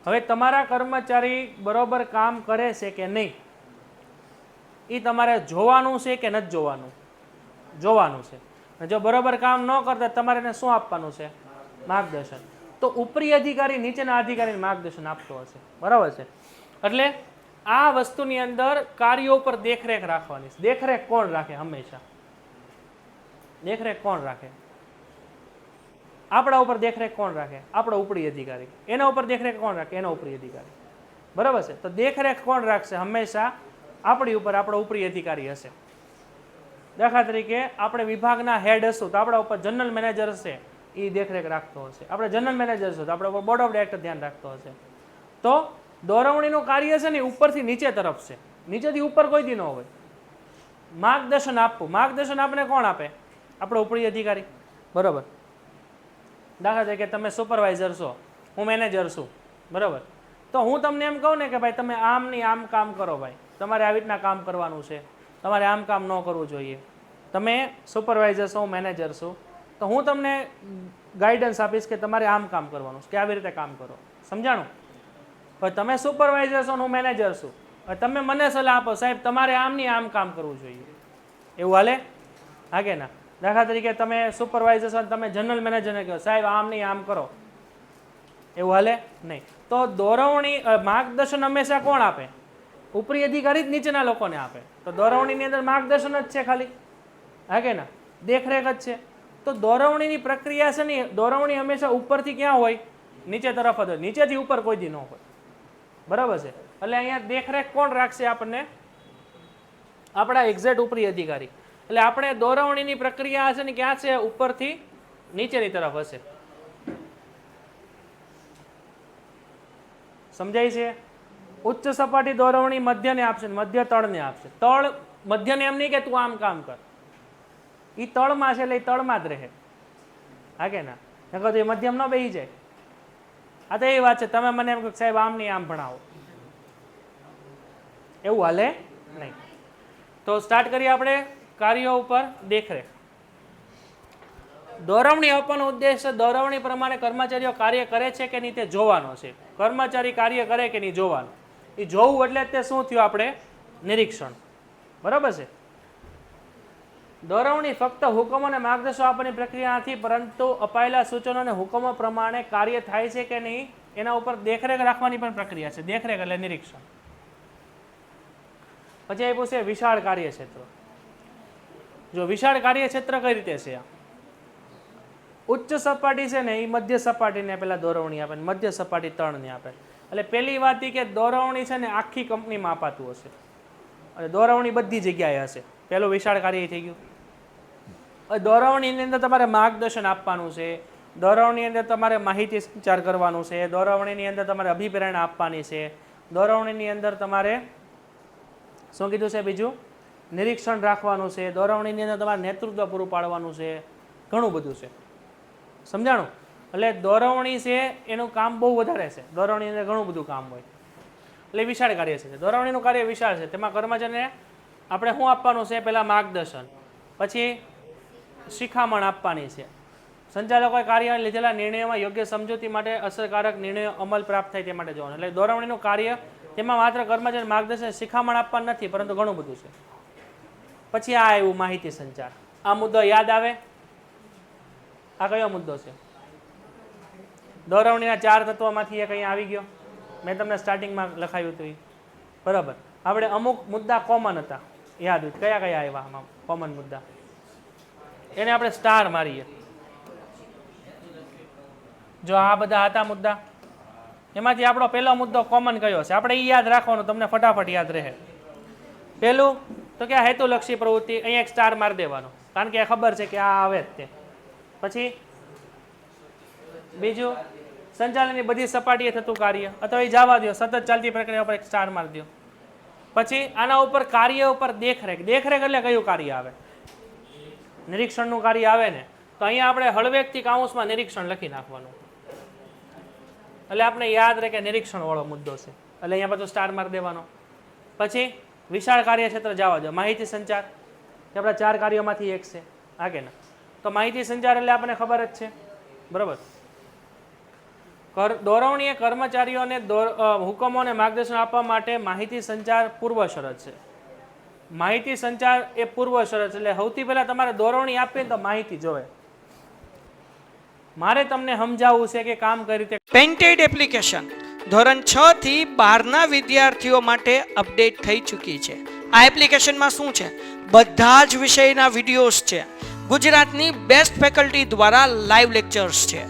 હવે તમારા કર્મચારી બરોબર કામ કરે છે કે નહીં એ તમારે જોવાનું છે કે નથી જોવાનું? જોવાનું છે. જો બરોબર કામ ન કરતા તમારે એને શું આપવાનું છે? માર્ગદર્શન. તો ઉપરી અધિકારી નીચેના અધિકારીને માર્ગદર્શન આપતો હશે, બરાબર છે? એટલે આ વસ્તુની અંદર કાર્યો પર દેખરેખ રાખવાની છે. દેખરેખ કોણ રાખે? હંમેશા દેખરેખ કોણ રાખે? આપણા ઉપર દેખરેખ કોણ રાખે? આપણો ઉપરી અધિકારી. એના ઉપર દેખરેખ કોણ રાખે? એનો ઉપરી અધિકારી, બરાબર છે? તો દેખરેખ કોણ રાખશે? હંમેશા આપણી ઉપર આપણો ઉપરી અધિકારી હશે. દાખલા તરીકે આપણે વિભાગના હેડ હશું તો આપણા ઉપર જનરલ મેનેજર હશે, એ દેખરેખ રાખતો હશે. આપણે જનરલ મેનેજર હશું તો આપણા ઉપર બોર્ડ ઓફ ડાયરેક્ટર ધ્યાન રાખતો હશે. તો દોરવણીનું કાર્ય છે ને ઉપરથી નીચે તરફ છે, નીચેથી ઉપર કોઈ દી ન હોય. માર્ગદર્શન આપવું. માર્ગદર્શન આપણે કોણ આપે? આપણો ઉપરી અધિકારી, બરાબર? દાખલા તરીકે તમે સુપરવાઇઝર છો, હું મેનેજર છું, બરાબર? તો હું તમને એમ કહું ને કે ભાઈ તમે આમ નહીં આમ કામ કરો, ભાઈ તમારે આવી રીતના કામ કરવાનું છે, તમારે આમ કામ ન કરવું જોઈએ. તમે સુપરવાઇઝર છો, હું મેનેજર છું, તો હું તમને ગાઈડન્સ આપીશ કે તમારે આમ કામ કરવાનું છે, કે આવી રીતે કામ કરો. સમજાણું? હવે તમે સુપરવાઇઝર છો, હું મેનેજર છું, તમે મને સલાહ આપો સાહેબ તમારે આમ નહીં આમ કામ કરવું જોઈએ, એવું હાલે? હા કે ના? દાખલા તરીકે તમે સુપરવાઇઝર છો, તમે જનરલ મેનેજરને કહો સાહેબ આમ નહીં આમ કરો, એવું હાલે નહીં. તો દોરવણી માર્ગદર્શન હંમેશા કોણ આપે? ઉપરી અધિકારી જ નીચેના લોકોને આપે. તો દોરવણીની અંદર માર્ગદર્શન જ છે ખાલી, હા કે ના? દેખરેખ જ છે. તો દોરવણીની પ્રક્રિયા છે ને, દોરવણી હંમેશા ઉપરથી ક્યાં હોય? નીચે તરફ જ હોય, નીચેથી ઉપર કોઈ દી ન હોય, બરાબર છે? એટલે અહીંયા દેખરેખ કોણ રાખશે આપણને? આપણા એક્ઝેક્ટ ઉપરી અધિકારી. એટલે આપણે દોરવણીની પ્રક્રિયા હશે ને ક્યાં છે? ઉપરથી નીચેની તરફ હશે. સમજાય છે? ઉચ્ચ સપાટી દોરવણી મધ્યને આપશે, મધ્ય તળને આપશે. તળ મધ્યને એમ નહીં કે તું આમ કામ કર, એ તળમાં છે એટલે એ તળમાં જ રહે, હા કે ના? નકર તો એ મધ્યમ ન બેસી જાય. આ તો એ વાત છે, તમે મને એમ કહો સાહેબ આમ નહીં આમ ભણાવો, એવું હાલે નહીં. તો સ્ટાર્ટ કરીએ આપણે કાર્યો ઉપર દેખરેખ. દોરવણી આપવાનો ઉદ્દેશ દોરવણી પ્રમાણે કર્મચારીઓ કાર્ય કરે છે કે નહીં તે જોવાનો છે. કર્મચારી કાર્ય કરે કે નહીં જોવાનું. એ જોવું એટલે તે શું થયું? આપણે નિરીક્ષણ, બરાબર છે? દોરવણી ફક્ત હુકમો અને માર્ગદર્શો આપવાની પ્રક્રિયા નથી, પરંતુ અપાયેલા સૂચનો અને હુકમો પ્રમાણે કાર્ય થાય છે કે નહીં એના ઉપર દેખરેખ રાખવાની પણ પ્રક્રિયા છે. દેખરેખ એટલે નિરીક્ષણ. પછી આપ્યું છે વિશાળ કાર્યક્ષેત્ર. જો વિશાળ કાર્યક્ષેત્ર કઈ રીતે છે? ઉચ્ચ સપાટી છે ને એ મધ્ય સપાટીને પેલા દોરવણી આપે, મધ્ય સપાટી તળને આપે. એટલે પહેલી વાત એ કે દોરવણી છે ને આખી કંપનીમાં અપાતું હશે, અને દોરવણી બધી જગ્યાએ હશે. પેલું વિશાળ કાર્ય થઈ ગયું. દોરવણીની અંદર તમારે માર્ગદર્શન આપવાનું છે, દોરવણીની અંદર તમારે માહિતી સંચાર કરવાનું છે, દોરવણીની અંદર તમારે અભિપ્રેરણા આપવાની છે, દોરવણીની અંદર તમારે શું કીધું છે બીજું? નિરીક્ષણ રાખવાનું છે, દોરવણીની અંદર તમારે નેતૃત્વ પૂરું પાડવાનું છે, ઘણું બધું છે. સમજાણું? એટલે દોરવણી છે એનું કામ બહુ વધારે છે, દોરવણીની અંદર ઘણું બધું કામ હોય, એટલે વિશાળ કાર્ય છે. દોરવણીનું કાર્ય વિશાળ છે. તેમાં કર્મચારીને આપણે શું આપવાનું છે? પહેલાં માર્ગદર્શન, પછી શિખામણ આપવાની છે. સંચાલકોએ કાર્ય લીધેલા નિર્ણયોમાં યોગ્ય સમજૂતી માટે અસરકારક નિર્ણયો અમલ પ્રાપ્ત થાય તે માટે જોવાનું. એટલે દોરવણીનું કાર્ય તેમાં માત્ર કર્મચારી માર્ગદર્શન શિખામણ આપવાનું નથી, પરંતુ ઘણું બધું છે. પછી આ આવ્યું માહિતી સંચાર. આ મુદ્દો યાદ આવે? આ કયો મુદ્દો છે? દોરવણીના 4 તત્વોમાંથી એક અહીંયા આવી ગયો. મેં તમને સ્ટાર્ટિંગમાં લખાયું હતું એ, બરાબર? આપણે અમુક મુદ્દા કોમન હતા, યાદ હોય? કયા કયા આવ્યા આમાં કોમન મુદ્દા? એને આપણે સ્ટાર મારીએ. જો આ બધા હતા મુદ્દા, એમાંથી આપણો પહેલો મુદ્દો કોમન કયો છે? આપણે એ યાદ રાખવાનું, તમને ફટાફટ યાદ રહે. પહેલું તો કે આ હેતુલક્ષી પ્રવૃત્તિ, અહીંયા એક સ્ટાર મારી દેવાનો, કારણ કે ખબર છે કે આ આવે જ તે. પછી બીજું, સંચાલનની બધી સપાટીએ થતું કાર્ય, અથવા એ જવા દો, સતત ચાલતી પ્રક્રિયા ઉપર એક સ્ટાર મારી દો. પછી આના ઉપર કાર્ય ઉપર દેખરેખ. દેખરેખ એટલે કયું કાર્ય આવે? નિરીક્ષણનું કાર્ય આવે ને, તો અહીંયા આપણે હળવેકથી કાઉન્સમાં નિરીક્ષણ લખી નાખવાનું, એટલે આપણે યાદ રહે કે નિરીક્ષણ વાળો મુદ્દો છે, એટલે અહીંયા બધું સ્ટાર મારી દેવાનો. પછી વિશાળ કાર્યક્ષેત્ર જવા દો. માહિતી સંચાર એ આપણા 4 કાર્યોમાંથી એક છે, હા કે ના? તો માહિતી સંચાર એટલે આપણને ખબર જ છે, બરાબર? દોરવણીએ કર્મચારીઓને હુકમો અને માર્ગદર્શન આપવા માટે માહિતી સંચાર પૂર્વ શરત છે. માહિતી સંચાર એ પૂર્વ શરત છે. એટલે સૌથી પહેલા તમારે દોરવણી આપવી ને તો માહિતી જોવે. મારે તમને સમજાવવું છે કે કામ કઈ રીતે. પેન્ટેડ એપ્લિકેશન ધોરણ 6 થી 12ના વિદ્યાર્થીઓ માટે અપડેટ થઈ ચૂકી છે. આ એપ્લિકેશનમાં શું છે? બધા જ વિષયના વિડીયોઝ છે. ગુજરાતની બેસ્ટ ફેકલ્ટી દ્વારા લાઈવ લેક્ચર્સ છે,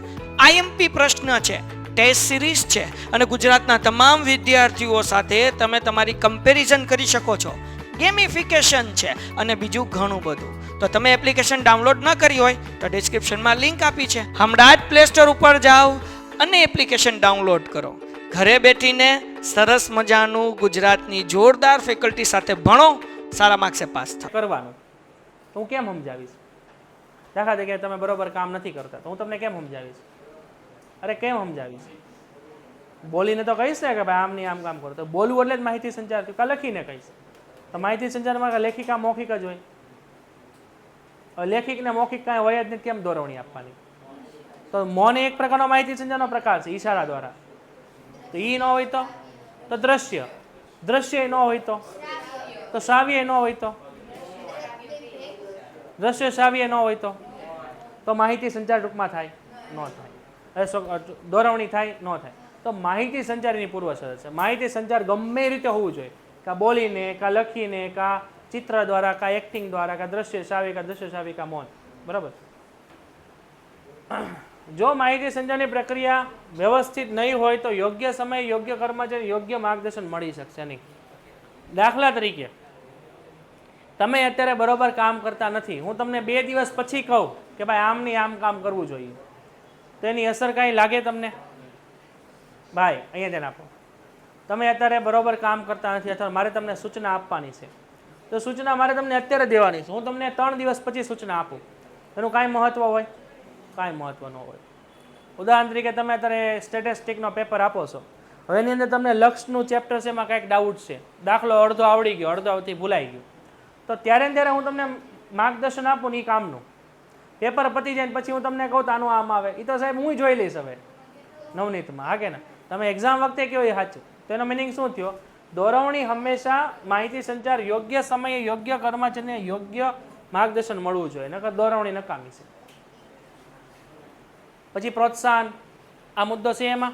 આઈએમપી પ્રશ્ન છે, ટેસ્ટ સિરીઝ છે, અને ગુજરાતના તમામ વિદ્યાર્થીઓ સાથે તમે તમારી કમ્પેરિઝન કરી શકો છો. ગેમિફિકેશન છે અને બીજું ઘણું બધું. તો તમે એપ્લિકેશન ડાઉનલોડ ન કરી હોય તો ડિસ્ક્રિપ્શનમાં લિંક આપી છે, હમણાં જ પ્લે સ્ટોર ઉપર જાઓ અને એપ્લિકેશન ડાઉનલોડ કરો. ઘરે બેઠીને સરસ મજાનું ગુજરાતની જોરદાર ફેકલ્ટી સાથે ભણો, સારા માર્ક્સે પાસ થાઓ. કરવાનું તો હું કેમ સમજાવીશ? દાખલા તરીકે તમે બરોબર કામ નથી કરતા તો હું તમને કેમ સમજાવીશ? અરે કેમ સમજાવીશ? બોલીને તો કહીશ ને કે ભાઈ આમ નહીં આમ કામ કરો. તો બોલવું એટલે જ માહિતી સંચાર. કા લખીને કહીશ તો માહિતી સંચારમાં લેખિકા મૌખિક જ હોય. લેખિક ને મૌખિક કાંઈ હોય જ નથી, કેમ દોરવણી આપવાની? તો મૌન એક પ્રકારનો માહિતી સંચારનો પ્રકાર છે, ઈશારા દ્વારા. તો ઈ ન હોય તો દ્રશ્ય. દ્રશ્ય ન હોય તો શ્રાવ્ય ન હોય તો દ્રશ્ય શ્રાવ્ય ન હોય તો માહિતી સંચાર ટૂંકમાં થાય ન થાય, દોરવણી થાય ન થાય. તો માહિતી સંચારની પૂર્વ શરત છે. માહિતી સંચાર ગમે રીતે હોવું જોઈએ, કાં બોલીને, કાં લખીને, કાં ચિત્ર દ્વારા, કાં એક્ટિંગ દ્વારા, કાં દ્રશ્ય શ્રાવ્ય, કાં દ્રશ્ય શ્રાવ્ય, કાં મૌન. બરાબર. જો માહિતી સંચારની પ્રક્રિયા વ્યવસ્થિત નહીં હોય તો યોગ્ય સમય, યોગ્ય કર્મચારી, યોગ્ય માર્ગદર્શન મળી શકશે નહીં. દાખલા તરીકે તમે અત્યારે બરોબર કામ કરતા નથી, હું તમને 2 દિવસ પછી કહું કે ભાઈ આમ નહીં આમ કામ કરવું જોઈએ, તો એની અસર કાંઈ લાગે તમને? ભાઈ અહીંયા ધ્યાન આપો. તમે અત્યારે બરોબર કામ કરતા નથી અથવા મારે તમને સૂચના આપવાની છે, તો સૂચના મારે તમને અત્યારે દેવાની છે. હું તમને 3 દિવસ પછી સૂચના આપું, એનું કાંઈ મહત્વ હોય? કાંઈ મહત્વ ન હોય. ઉદાહરણ તરીકે તમે અત્યારે સ્ટેટિસ્ટિકનો પેપર આપો છો, હવે એની અંદર તમને લક્ષનું ચેપ્ટર છે, એમાં કાંઈક ડાઉટ છે, દાખલો અડધો આવડી ગયો, અડધો આવતી ભૂલાઈ ગયું, તો ત્યારે ને ત્યારે હું તમને માર્ગદર્શન આપું ને એ કામનું, પેપર પતી જાય ને પછી હું તમને કહું તો આનું આમ આવે, એ તો સાહેબ હું જોઈ લઈશ હવે નવનીતમાં. હા કે ના? તમે એક્ઝામ વખતે કહો એ સાચું. તો એનો મિનિંગ શું થયો? દોરવણી હંમેશા માહિતી સંચાર યોગ્ય સમયે, યોગ્ય કર્મચારીને યોગ્ય માર્ગદર્શન મળવું જોઈએ, નકર દોરવણી નકામી છે. પછી પ્રોત્સાહન, આ મુદ્દો છે એમાં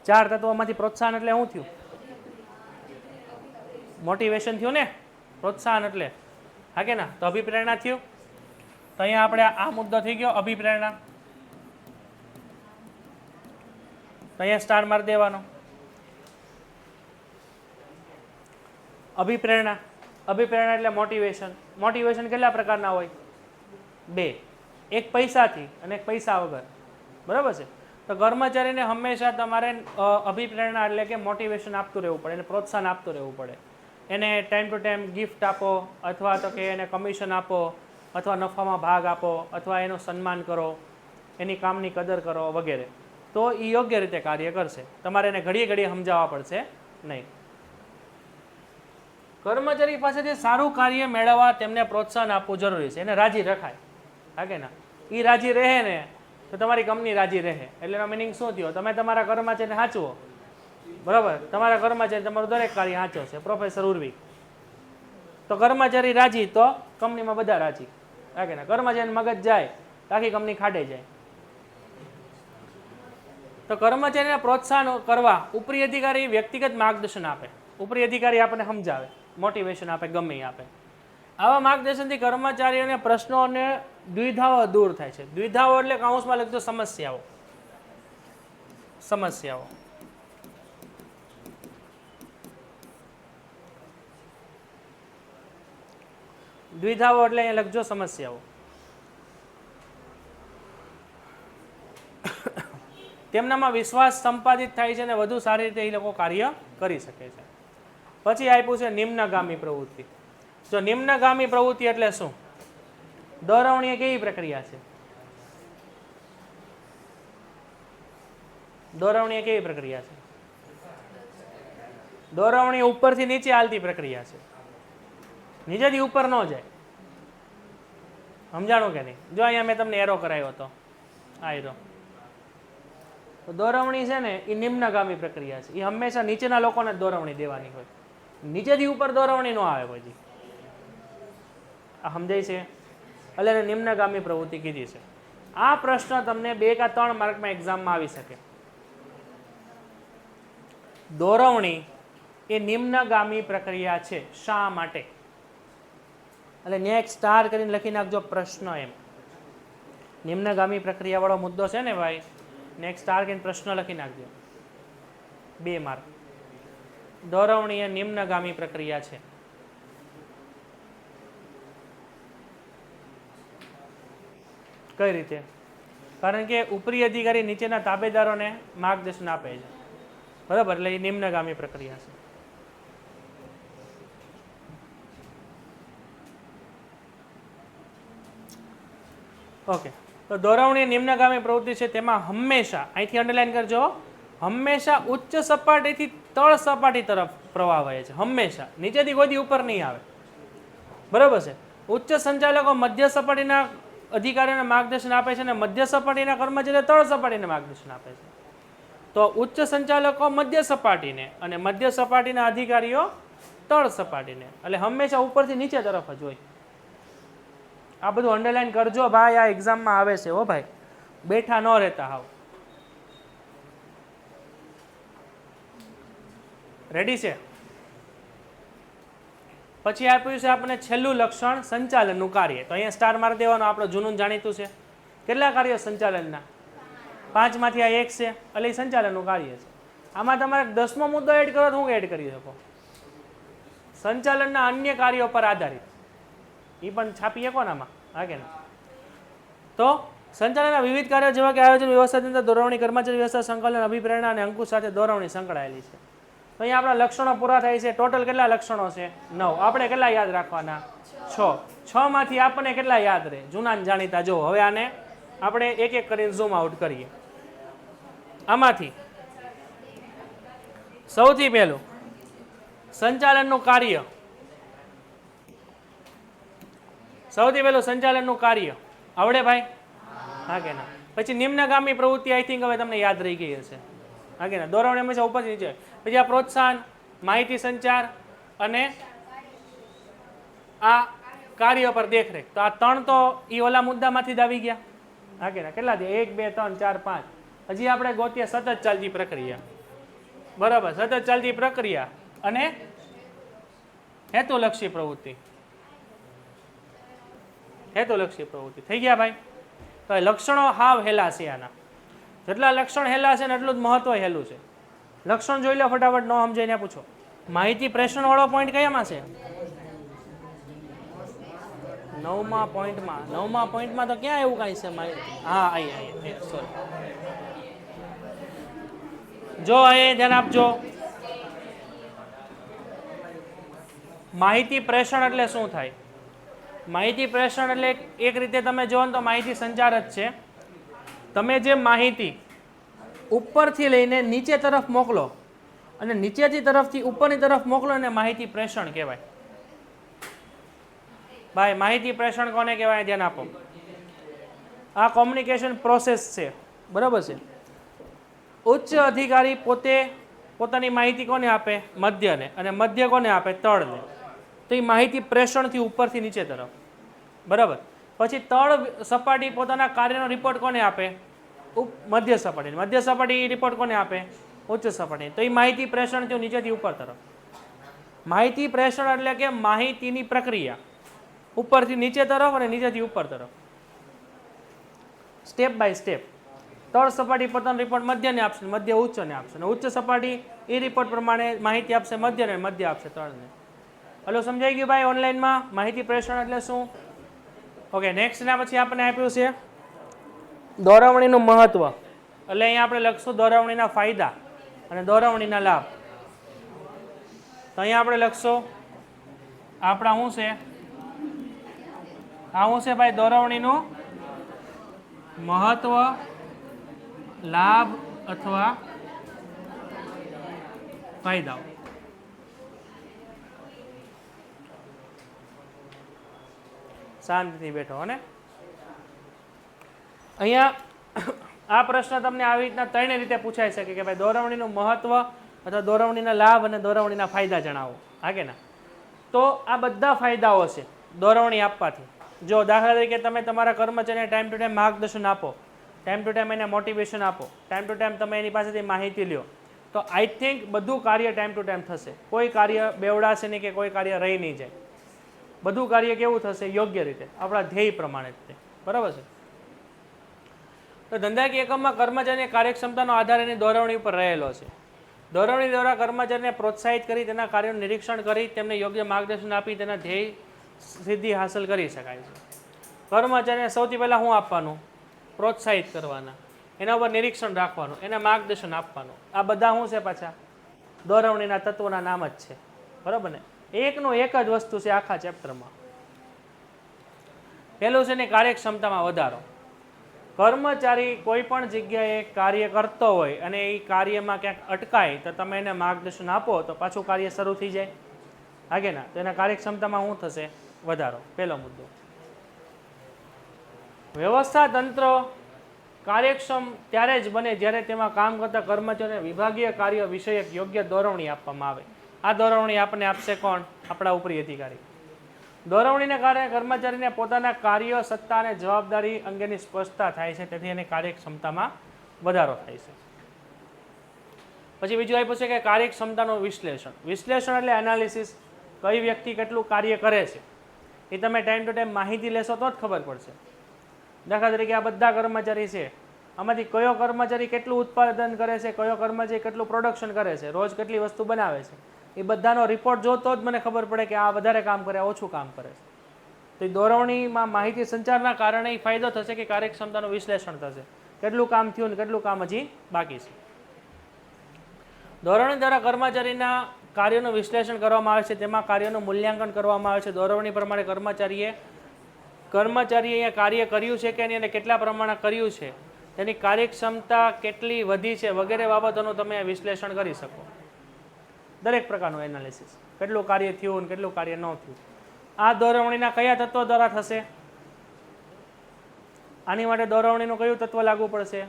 4 તત્વોમાંથી પ્રોત્સાહન એટલે શું થયું? મોટિવેશન થયું ને. પ્રોત્સાહન એટલે હા કે ના? તો અભિપ્રેરણા થયું. તો અહીંયા આપણે આ મુદ્દો થઈ ગયો અભિપ્રેરણા. તો અહીંયા સ્ટાર મારી દેવાનો. અભિપ્રેરણા, અભિપ્રેરણા એટલે મોટિવેશન. મોટિવેશન કેટલા પ્રકારના હોય? 2, એક પૈસાથી અને એક પૈસા વગર. બરાબર છે. તો કર્મચારીને હંમેશા તમારે અભિપ્રેરણા એટલે કે મોટિવેશન આપતું રહેવું પડે, એને પ્રોત્સાહન આપતું રહેવું પડે. એને ટાઈમ ટુ ટાઈમ ગિફ્ટ આપો, અથવા તો કે એને કમિશન આપો, અથવા નફામાં ભાગ આપો, અથવા એનું સન્માન કરો, એની કામની કદર કરો વગેરે. તો એ યોગ્ય રીતે કાર્ય કરશે. તમારે એને ઘડીએ ઘડીએ સમજાવવા પડશે નહીં. કર્મચારી પાસેથી સારું કાર્ય મેળવવા તેમને પ્રોત્સાહન આપવું જરૂરી છે, એને રાજી રખાય. હા કે ના? એ રાજી રહે ને તો તમારી કંપની રાજી રહે. એટલે એનો મિનિંગ શું થયો? તમે તમારા કર્મચારીને સાચવો. બરાબર. તમારા કર્મચારી તમારું દરેક કાર્ય સાચો છે. પ્રોફેસર ઉર્વી, તો કર્મચારી રાજી તો કંપનીમાં બધા રાજી. હા કે ના? કર્મચારીને મગજ જાય તો આખી કંપની ખાડે જાય. તો કર્મચારીને પ્રોત્સાહન કરવા ઉપરી અધિકારી વ્યક્તિગત માર્ગદર્શન આપે. ઉપરી અધિકારી આપણને સમજાવે, મોટિવેશન આપે, ગમે એ આપે. આવા માર્ગદર્શનથી કર્મચારીઓને પ્રશ્નો અને દ્વિધાઓ દૂર થાય છે. દ્વિધાઓ એટલે કાઉન્સમાં લખજો સમસ્યાઓ. સમસ્યાઓ દ્વિધાઓ એટલે અહીંયા લખજો સમસ્યાઓ. તેમનામાં વિશ્વાસ સંપાદિત થાય છે અને વધુ સારી રીતે એ લોકો કાર્ય કરી શકે છે. પછી આપ્યું છે નિમ્નગામી પ્રવૃત્તિ. જો નિમ્નગામી પ્રવૃત્તિ એટલે શું? દોરવણી કેવી પ્રક્રિયા છે? દોરવણી કેવી પ્રક્રિયા છે? દોરવણી ઉપરથી નીચે હાલતી પ્રક્રિયા છે, નીચેથી ઉપર ન જાય. સમજાણું કે નહીં? જો અહીંયા મેં તમને એરો કરાયો હતો, આ એરો. તો દોરવણી છે ને એ નિમ્નગામી પ્રક્રિયા છે. એ હંમેશા નીચેના લોકોને દોરવણી દેવાની હોય, નીચેથી ઉપર દોરવણી ન આવે પછી. આ સમજાય છે? એટલે એને નિમ્નગામી પ્રવૃત્તિ કીધી છે. આ પ્રશ્ન તમને 2 કે 3 માર્કમાં એક્ઝામમાં આવી શકે. દોરવણી એ નિમ્નગામી પ્રક્રિયા છે. શા માટે? એટલે નેક્સ્ટ સ્ટાર કરીને લખી નાખજો પ્રશ્ન એમ. નિમ્નગામી પ્રક્રિયા વાળો મુદ્દો છે ને ભાઈ, નેક્સ્ટ સ્ટાર કરીને પ્રશ્ન લખી નાખજો. 2 માર્ક. દોરવણી એ નિમ્નગામી પ્રક્રિયા છે. કઈ રીતે? કારણ કે ઉપરી અધિકારી નીચેના તાબેદારોને માર્ગદર્શન આપે છે. બરાબર. એટલે એ નિમ્નગામી પ્રક્રિયા છે. ઓકે. તો દોરવણી નિમ્નગામી પ્રવૃત્તિ છે. તેમાં હંમેશા, અહીંથી અંડરલાઈન કરજો, હંમેશા ઉચ્ચ સપાટીથી તળ સપાટી તરફ પ્રવાહ વહે છે. હંમેશા નીચેથી કોઈ ઉપર નહીં આવે. બરાબર છે. ઉચ્ચ સંચાલકો મધ્ય સપાટીના અધિકારીઓને માર્ગદર્શન આપે છે અને મધ્ય સપાટીના કર્મચારીઓ તળ સપાટીને માર્ગદર્શન આપે છે. તો ઉચ્ચ સંચાલકો મધ્ય સપાટીને અને મધ્ય સપાટીના અધિકારીઓ તળ સપાટીને, એટલે હંમેશા ઉપરથી નીચે તરફ જ હોય. આ બધું અંડરલાઈન કરજો ભાઈ, આ એક્ઝામમાં આવે છે હો ભાઈ, બેઠા ન રહેતા હાવ. રેડી છે? પછી આપ્યું છે આપણે છેલ્લું લક્ષણ સંચાલનનું કાર્ય. તો અહીંયા સ્ટાર મારી દેવાનો, આપણે જૂનું જાણીતું છે. કેટલા કાર્યો સંચાલનના? 5 માંથી આ એક છે, એટલે એ સંચાલનનું કાર્ય છે. આમાં તમારે 10મો મુદ્દો એડ કરો તો હું એડ કરી શકો? સંચાલનના અન્ય કાર્યો પર આધારિત, એ પણ છાપી શકો ને આમાં, હા કે ના? તો સંચાલનના વિવિધ કાર્યો જેવા કે આયોજન, વ્યવસ્થા, દોરવણી, કર્મચારી વ્યવસ્થા, સંકલન, અભિપ્રેરણા અને અંકુશ સાથે દોરવણી સંકળાયેલી છે. તો અહીંયા આપણા લક્ષણો પૂરા થાય છે. ટોટલ કેટલા લક્ષણો છે? 9. આપણે કેટલા યાદ રાખવાના? 6. 6 માંથી આપણને કેટલા યાદ રહે? જૂના જાણીતા. જો હવે આને આપણે એક એક કરીને ઝૂમ આઉટ કરીએ. આમાંથી સૌથી પહેલું સંચાલનનું કાર્ય. સૌથી પહેલું સંચાલનનું કાર્ય આવડે ભાઈ? હા કે ના? પછી નિમ્નગામી પ્રવૃત્તિ આઈ થિંક હવે તમને યાદ રહી ગઈ હશે, હા કે ના? દોરવણી હંમેશા ઉપર નીચે. પછી આ પ્રોત્સાહન, માહિતી સંચાર અને આ કાર્ય પર દેખરેખ. તો આ 3 તો એ ઓલા મુદ્દામાંથી જ આવી ગયા, હા કે ના? કેટલા છે? 1 2 3 4 5. હજી આપણે ગોતીએ સતત ચાલતી પ્રક્રિયા. બરાબર, સતત ચાલતી પ્રક્રિયા અને હેતુલક્ષી પ્રવૃત્તિ. હેતુલક્ષી પ્રવૃત્તિ થઈ ગયા ભાઈ. તો લક્ષણો હાવ હેલા છે આના. જેટલા લક્ષણ હેલા છે ને એટલું જ મહત્વ હેલું છે. લક્ષણ જોઈ લો ફટાફટ, ન સમજાઈને પૂછો. માહિતી પ્રેષણ વાળો પોઈન્ટ કયામાં છે? 9મા પોઈન્ટમાં. 9મા પોઈન્ટમાં તો ક્યાં એવું કાંઈ છે માહિતી? હા, અહીં સોરી. જો અહીં ધ્યાન આપજો. માહિતી પ્રેષણ એટલે શું થાય? માહિતી પ્રેષણ એટલે એક રીતે તમે જો તો માહિતી સંચાર જ છે. તમે જે માહિતી ઉપરથી લઈને નીચે તરફ મોકલો અને નીચેથી તરફથી ઉપરની તરફ મોકલો ને માહિતી પ્રેષણ કહેવાય. ભાઈ માહિતી પ્રેષણ કોને કહેવાય? ધ્યાન આપો. આ કોમ્યુનિકેશન પ્રોસેસ છે, બરાબર છે. ઉચ્ચ અધિકારી પોતાની માહિતી કોને આપે? મધ્યને. અને મધ્ય કોને આપે? તળને. તો એ માહિતી પ્રેષણથી ઉપરથી નીચે તરફ, બરાબર. પછી તળ સપાટી પોતાના કાર્યનો રિપોર્ટ કોને આપે? મધ્ય સપાટી. મધ્ય સપાટી રિપોર્ટ કોને આપે? ઉચ્ચ સપાટી. તો એ માહિતી પ્રેષણથી નીચેથી ઉપર તરફ. માહિતી પ્રેષણ એટલે કે માહિતીની પ્રક્રિયા ઉપરથી નીચે તરફ અને નીચેથી ઉપર તરફ, સ્ટેપ બાય સ્ટેપ. તળ સપાટી પોતાનો રિપોર્ટ મધ્યને આપશે, મધ્ય ઉચ્ચને આપશે, અને ઉચ્ચ સપાટી એ રિપોર્ટ પ્રમાણે માહિતી આપશે મધ્યને, મધ્ય આપશે તળને. હલો, સમજાઈ ગયું ભાઈ? ઓનલાઈનમાં માહિતી પ્રેષણ એટલે શું? ઓકે, નેક્સ્ટ ના પછી આપણને આપ્યું છે દોરવણીનું મહત્વ. એટલે અહીંયા આપણે લખશું દોરવણીના ફાયદા અને દોરવણીના લાભ. તો અહીંયા આપણે લખશું આપણા શું છે? આ શું છે ભાઈ? દોરવણીનું મહત્વ, લાભ અથવા ફાયદાઓ. શાંતિથી બેઠો. અને અહીંયા આ પ્રશ્ન તમને આવી રીતના 3 રીતે પૂછાઈ શકે કે ભાઈ દોરવણીનું મહત્વ અથવા દોરવણીના લાભ અને દોરવણીના ફાયદા જણાવો, હા કે ના? તો આ બધા ફાયદાઓ છે દોરવણી આપવાથી. જો દાખલા તરીકે તમે તમારા કર્મચારીને ટાઈમ ટુ ટાઈમ માર્ગદર્શન આપો, ટાઈમ ટુ ટાઈમ એને મોટિવેશન આપો, ટાઈમ ટુ ટાઈમ તમે એની પાસેથી માહિતી લ્યો, તો આઈ થિંક બધું કાર્ય ટાઈમ ટુ ટાઈમ થશે. કોઈ કાર્ય બેવડાશે નહીં કે કોઈ કાર્ય રહી નહીં જાય. બધું કાર્ય કેવું થશે? યોગ્ય રીતે, આપણા ધ્યેય પ્રમાણે જ તે, બરાબર છે. તો ધંધાકીય એકમમાં કર્મચારીની કાર્યક્ષમતાનો આધાર એની દોરવણી ઉપર રહેલો છે. દોરવણી દ્વારા કર્મચારીને પ્રોત્સાહિત કરી તેના કાર્યનું નિરીક્ષણ કરી તેમને યોગ્ય માર્ગદર્શન આપી તેના ધ્યેય સિદ્ધિ હાંસલ કરી શકાય છે. કર્મચારીને સૌથી પહેલાં શું આપવાનું? પ્રોત્સાહિત કરવાના, એના ઉપર નિરીક્ષણ રાખવાનું, એને માર્ગદર્શન આપવાનું. આ બધા શું છે પાછા? દોરવણીના તત્વોના નામ જ છે, બરાબર ને? એકનું એક જ વસ્તુ છે આખા ચેપ્ટરમાં. પહેલું છે ને કાર્યક્ષમતામાં વધારો. કર્મચારી કોઈ પણ જગ્યાએ કાર્ય કરતો હોય અને એ કાર્યમાં ક્યાંક અટકાય તો તમે એને માર્ગદર્શન આપો તો પાછું કાર્ય શરૂ થઈ જાય, હાગે ના? તો એના કાર્યક્ષમતામાં શું થશે? વધારો. પહેલો મુદ્દો. વ્યવસ્થા તંત્ર કાર્યક્ષમ ત્યારે જ બને જ્યારે તેમાં કામ કરતા કર્મચારીઓને વિભાગીય કાર્ય વિષયક યોગ્ય દોરવણી આપવામાં આવે. આ દોરવણી આપણને આપશે કોણ? આપણા ઉપરી અધિકારી. દોરવણીને કારણે કર્મચારીને પોતાના કાર્ય, સત્તા અને જવાબદારી અંગેની સ્પષ્ટતા થાય છે, તેથી એની કાર્યક્ષમતામાં વધારો થાય છે. પછી બીજું આપ્યું છે કે કાર્યક્ષમતાનું વિશ્લેષણ. વિશ્લેષણ એટલે એનાલિસિસ. કઈ વ્યક્તિ કેટલું કાર્ય કરે છે એ તમે ટાઈમ ટુ ટાઈમ માહિતી લેશો તો જ ખબર પડશે. દાખલા તરીકે આ બધા કર્મચારી છે, આમાંથી કયો કર્મચારી કેટલું ઉત્પાદન કરે છે, કયો કર્મચારી કેટલું પ્રોડક્શન કરે છે, રોજ કેટલી વસ્તુ બનાવે છે, એ બધાનો રિપોર્ટ જોતો જ મને ખબર પડે કે આ વધારે કામ કરે, ઓછું કામ કરે છે. તો એ દોરવણીમાં માહિતી સંચારના કારણે એ ફાયદો થશે કે કાર્યક્ષમતાનું વિશ્લેષણ થશે, કેટલું કામ થયું ને કેટલું કામ હજી બાકી છે. દોરવણી દ્વારા કર્મચારીના કાર્યનું વિશ્લેષણ કરવામાં આવે છે, તેમાં કાર્યનું મૂલ્યાંકન કરવામાં આવે છે. દોરવણી પ્રમાણે કર્મચારીએ અહીંયા કાર્ય કર્યું છે કે નહીં અને કેટલા પ્રમાણે કર્યું છે, તેની કાર્યક્ષમતા કેટલી વધી છે વગેરે બાબતોનું તમે વિશ્લેષણ કરી શકો. દરેક પ્રકારનું એનાલિસિસ, કેટલું કાર્ય થયું અને કેટલું કાર્ય ન થયું. આ દોરવણીના કયા તત્વો દ્વારા થશે? આની માટે દોરવણીનું કયું તત્વ લાગુ પડશે?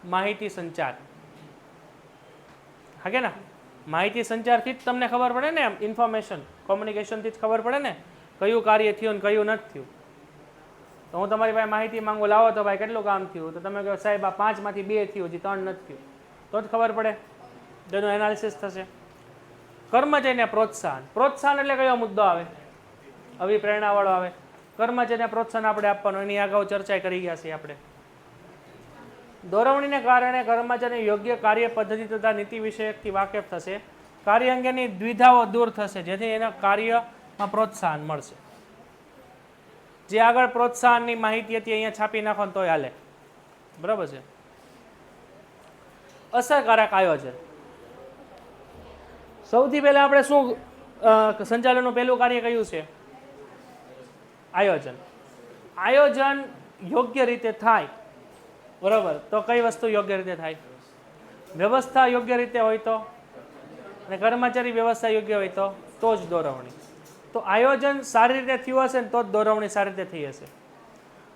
માહિતી સંચાર. હા કે ના? માહિતી સંચારથી જ તમને ખબર પડે ને, ઇન્ફોર્મેશન કોમ્યુનિકેશનથી જ ખબર પડે ને કયું કાર્ય થયું ને કયું નથી થયું. તો હું તમારી પાસે માહિતી માંગુ, લાવો તો ભાઈ કેટલું કામ થયું, તો તમે કહો સાહેબ આ 5 માંથી 2 થયું, હજી 3 નથી થયું, તો જ ખબર પડે, તેનું એનાલિસિસ થશે. કર્મચારીને પ્રોત્સાહન. પ્રોત્સાહન એટલે કયો મુદ્દો આવે? અભિપ્રેરણાવાળો આવે. કર્મચારીને પ્રોત્સાહન આપણે આપવાનું, એની અગાઉ ચર્ચા કરી ગયા છીએ આપણે. દોરવણીને કારણે કર્મચારી યોગ્ય કાર્ય પદ્ધતિ તથા નીતિ વિષયકથી વાકેફ થશે. કાર્ય અંગેની દ્વિધાઓ દૂર થશે, જેથી એના કાર્યમાં પ્રોત્સાહન મળશે. જે આગળ પ્રોત્સાહનની માહિતી હતી અહીંયા છાપી નાખો ને તોય હાલે. બરાબર છે. અસરકારક આયોજન. સૌથી પહેલા આપણે શું સંચાલનનું પહેલું કાર્ય કયું છે? આયોજન. આયોજન યોગ્ય રીતે થાય, બરાબર, તો કઈ વસ્તુ યોગ્ય રીતે થાય? વ્યવસ્થા યોગ્ય રીતે હોય તો, અને કર્મચારી વ્યવસ્થા યોગ્ય હોય તો જ દોરવણી. તો આયોજન સારી રીતે થયું હશે ને તો જ દોરવણી સારી રીતે થઈ હશે.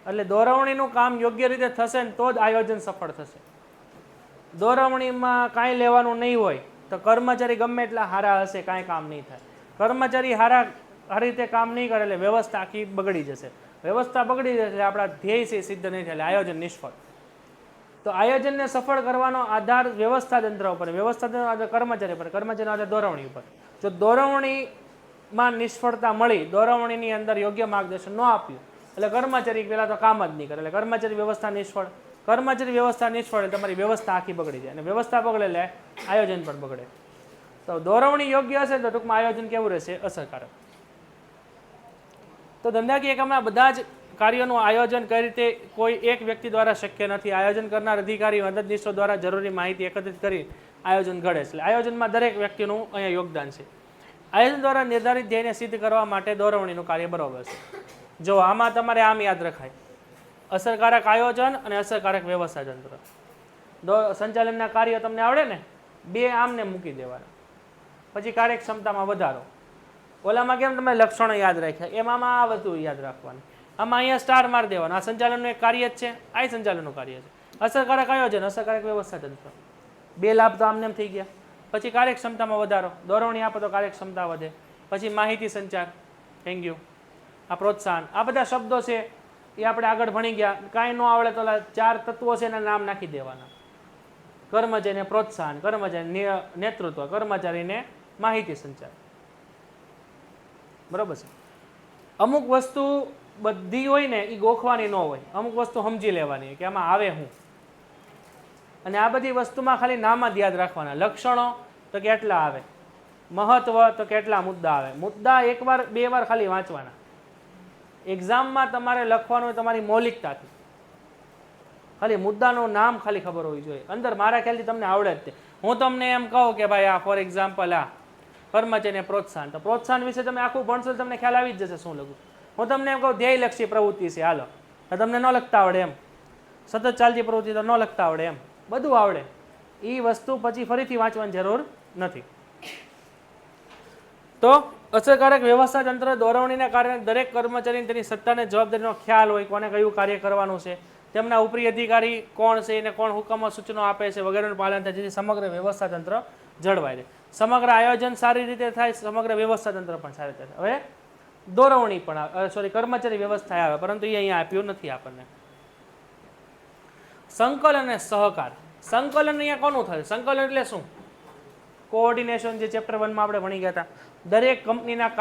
એટલે દોરવણીનું કામ યોગ્ય રીતે થશે ને તો જ આયોજન સફળ થશે. દોરવણીમાં કાંઈ લેવાનું નહીં હોય તો કર્મચારી ગમે એટલા સારા હશે, કાંઈ કામ નહીં થાય. કર્મચારી સારી રીતે કામ નહીં કરે એટલે વ્યવસ્થા આખી બગડી જશે. વ્યવસ્થા બગડી જશે એટલે આપણા ધ્યેય છે સિદ્ધ નહીં થાય, એટલે આયોજન નિષ્ફળ. તો આયોજનને સફળ કરવાનો આધાર વ્યવસ્થા તંત્ર ઉપર, વ્યવસ્થા તંત્ર આધાર કર્મચારી પર, કર્મચારીનો આધાર દોરવણી ઉપર. જો દોરવણીમાં નિષ્ફળતા મળી, દોરવણીની અંદર યોગ્ય માર્ગદર્શન ન આપ્યું, એટલે કર્મચારી પહેલાં તો કામ જ નહીં કરે, એટલે કર્મચારી વ્યવસ્થા નિષ્ફળ. કર્મચારી વ્યવસ્થા નિષ્ફળ એટલે તમારી વ્યવસ્થા આખી બગડી જાય, અને વ્યવસ્થા બગડે એટલે આયોજન પણ બગડે. તો દોરવણી યોગ્ય હશે તો ટૂંકમાં આયોજન કેવું રહેશે? અસરકારક. તો ધંધાકીય એકમના બધા જ કાર્યોનું આયોજન કઈ રીતે કોઈ એક વ્યક્તિ દ્વારા શક્ય નથી. આયોજન કરનાર અધિકારી મદદનીશો દ્વારા જરૂરી માહિતી એકત્રિત કરી આયોજન ઘડે છે. એટલે આયોજનમાં દરેક વ્યક્તિનું અહીંયા યોગદાન છે. આયોજન દ્વારા નિર્ધારિત ધ્યેયને સિદ્ધ કરવા માટે દોરવણીનું કાર્ય બરોબર છે. જો આમાં તમારે આમ યાદ રખાય, અસરકારક આયોજન અને અસરકારક વ્યવસ્થા તંત્ર. સંચાલનના કાર્ય તમને આવડે ને, 2 આમને મૂકી દેવાના, પછી કાર્યક્ષમતામાં વધારો. ઓલામાં કેમ તમે લક્ષણો યાદ રાખ્યા, એમાં આ વસ્તુ યાદ રાખવાની. આમાં અહીંયા સ્ટાર મારી દેવાનો. આ સંચાલનનું એક કાર્ય જ છે, આ સંચાલનનું કાર્ય છે. અસરકારક આયોજન, અસરકારક વ્યવસ્થા તંત્ર, 2 લાભ તો આમને થઈ ગયા. પછી કાર્યક્ષમતામાં વધારો, દોરવણી આપો તો કાર્યક્ષમતા વધે. પછી માહિતી સંચાર, થેન્ક યુ, આ પ્રોત્સાહન, આ બધા શબ્દો છે એ આપણે આગળ ભણી ગયા. કાંઈ ન આવડે તો 4 તત્વો છે એના નામ નાખી દેવાના. કર્મચારીને પ્રોત્સાહન, કર્મચારી નેતૃત્વ, કર્મચારીને માહિતી સંચાર. બરોબર છે. અમુક વસ્તુ બધી હોય ને એ ગોખવાની ન હોય, અમુક વસ્તુ સમજી લેવાની હોય કે આમાં આવે હું. અને આ બધી વસ્તુમાં ખાલી નામ જ યાદ રાખવાના. લક્ષણો તો કેટલા આવે, મહત્વ તો કેટલા મુદ્દા આવે. મુદ્દા 1 વાર 2 વાર ખાલી વાંચવાના. એક્ઝામમાં તમારે લખવાનું હોય તમારી મૌલિકતાથી, ખાલી મુદ્દાનું નામ ખાલી ખબર હોવી જોઈએ. અંદર મારા ખ્યાલથી તમને આવડે જ તે. હું તમને એમ કહું કે ભાઈ આ ફોર એક્ઝામ્પલ આ કર્મચારીને પ્રોત્સાહન, તો પ્રોત્સાહન વિશે તમે આખું ભણશો તમને ખ્યાલ આવી જ જશે શું લખું. હું તમને એમ કહું ધ્યેયલક્ષી પ્રવૃત્તિ છે, હાલો, તો તમને ન લખતા આવડે એમ. સતત ચાલતી પ્રવૃત્તિ તો ન લખતા આવડે એમ, બધું આવડે. એ વસ્તુ પછી ફરીથી વાંચવાની જરૂર નથી. તો અસરકારક વ્યવસ્થા તંત્ર દોરવણીના કારણે દરેક કર્મચારીને તેની સત્તાને જવાબદારીનો ખ્યાલ હોય, કોને કયું કાર્ય કરવાનું છે, તેમના ઉપરી અધિકારી કોણ છે અને કોણ હુકમો સૂચનો આપે છે વગેરેનું પાલન થાય, જેથી સમગ્ર વ્યવસ્થા તંત્ર જળવાય રહે, સમગ્ર આયોજન સારી રીતે થાય, સમગ્ર વ્યવસ્થા તંત્ર પણ સારી રીતે થાય. હવે દોરવણી પણ કર્મચારી વ્યવસ્થા આવે, પરંતુ એ અહીંયા આપ્યું નથી આપણને. સંકલન અને સહકાર. સંકલન અહીંયા કોનું થાય? સંકલન એટલે શું? કોઓર્ડિનેશન, જે ચેપ્ટર 1 માં આપણે ભણી ગયા હતા. દરેક કંપનીના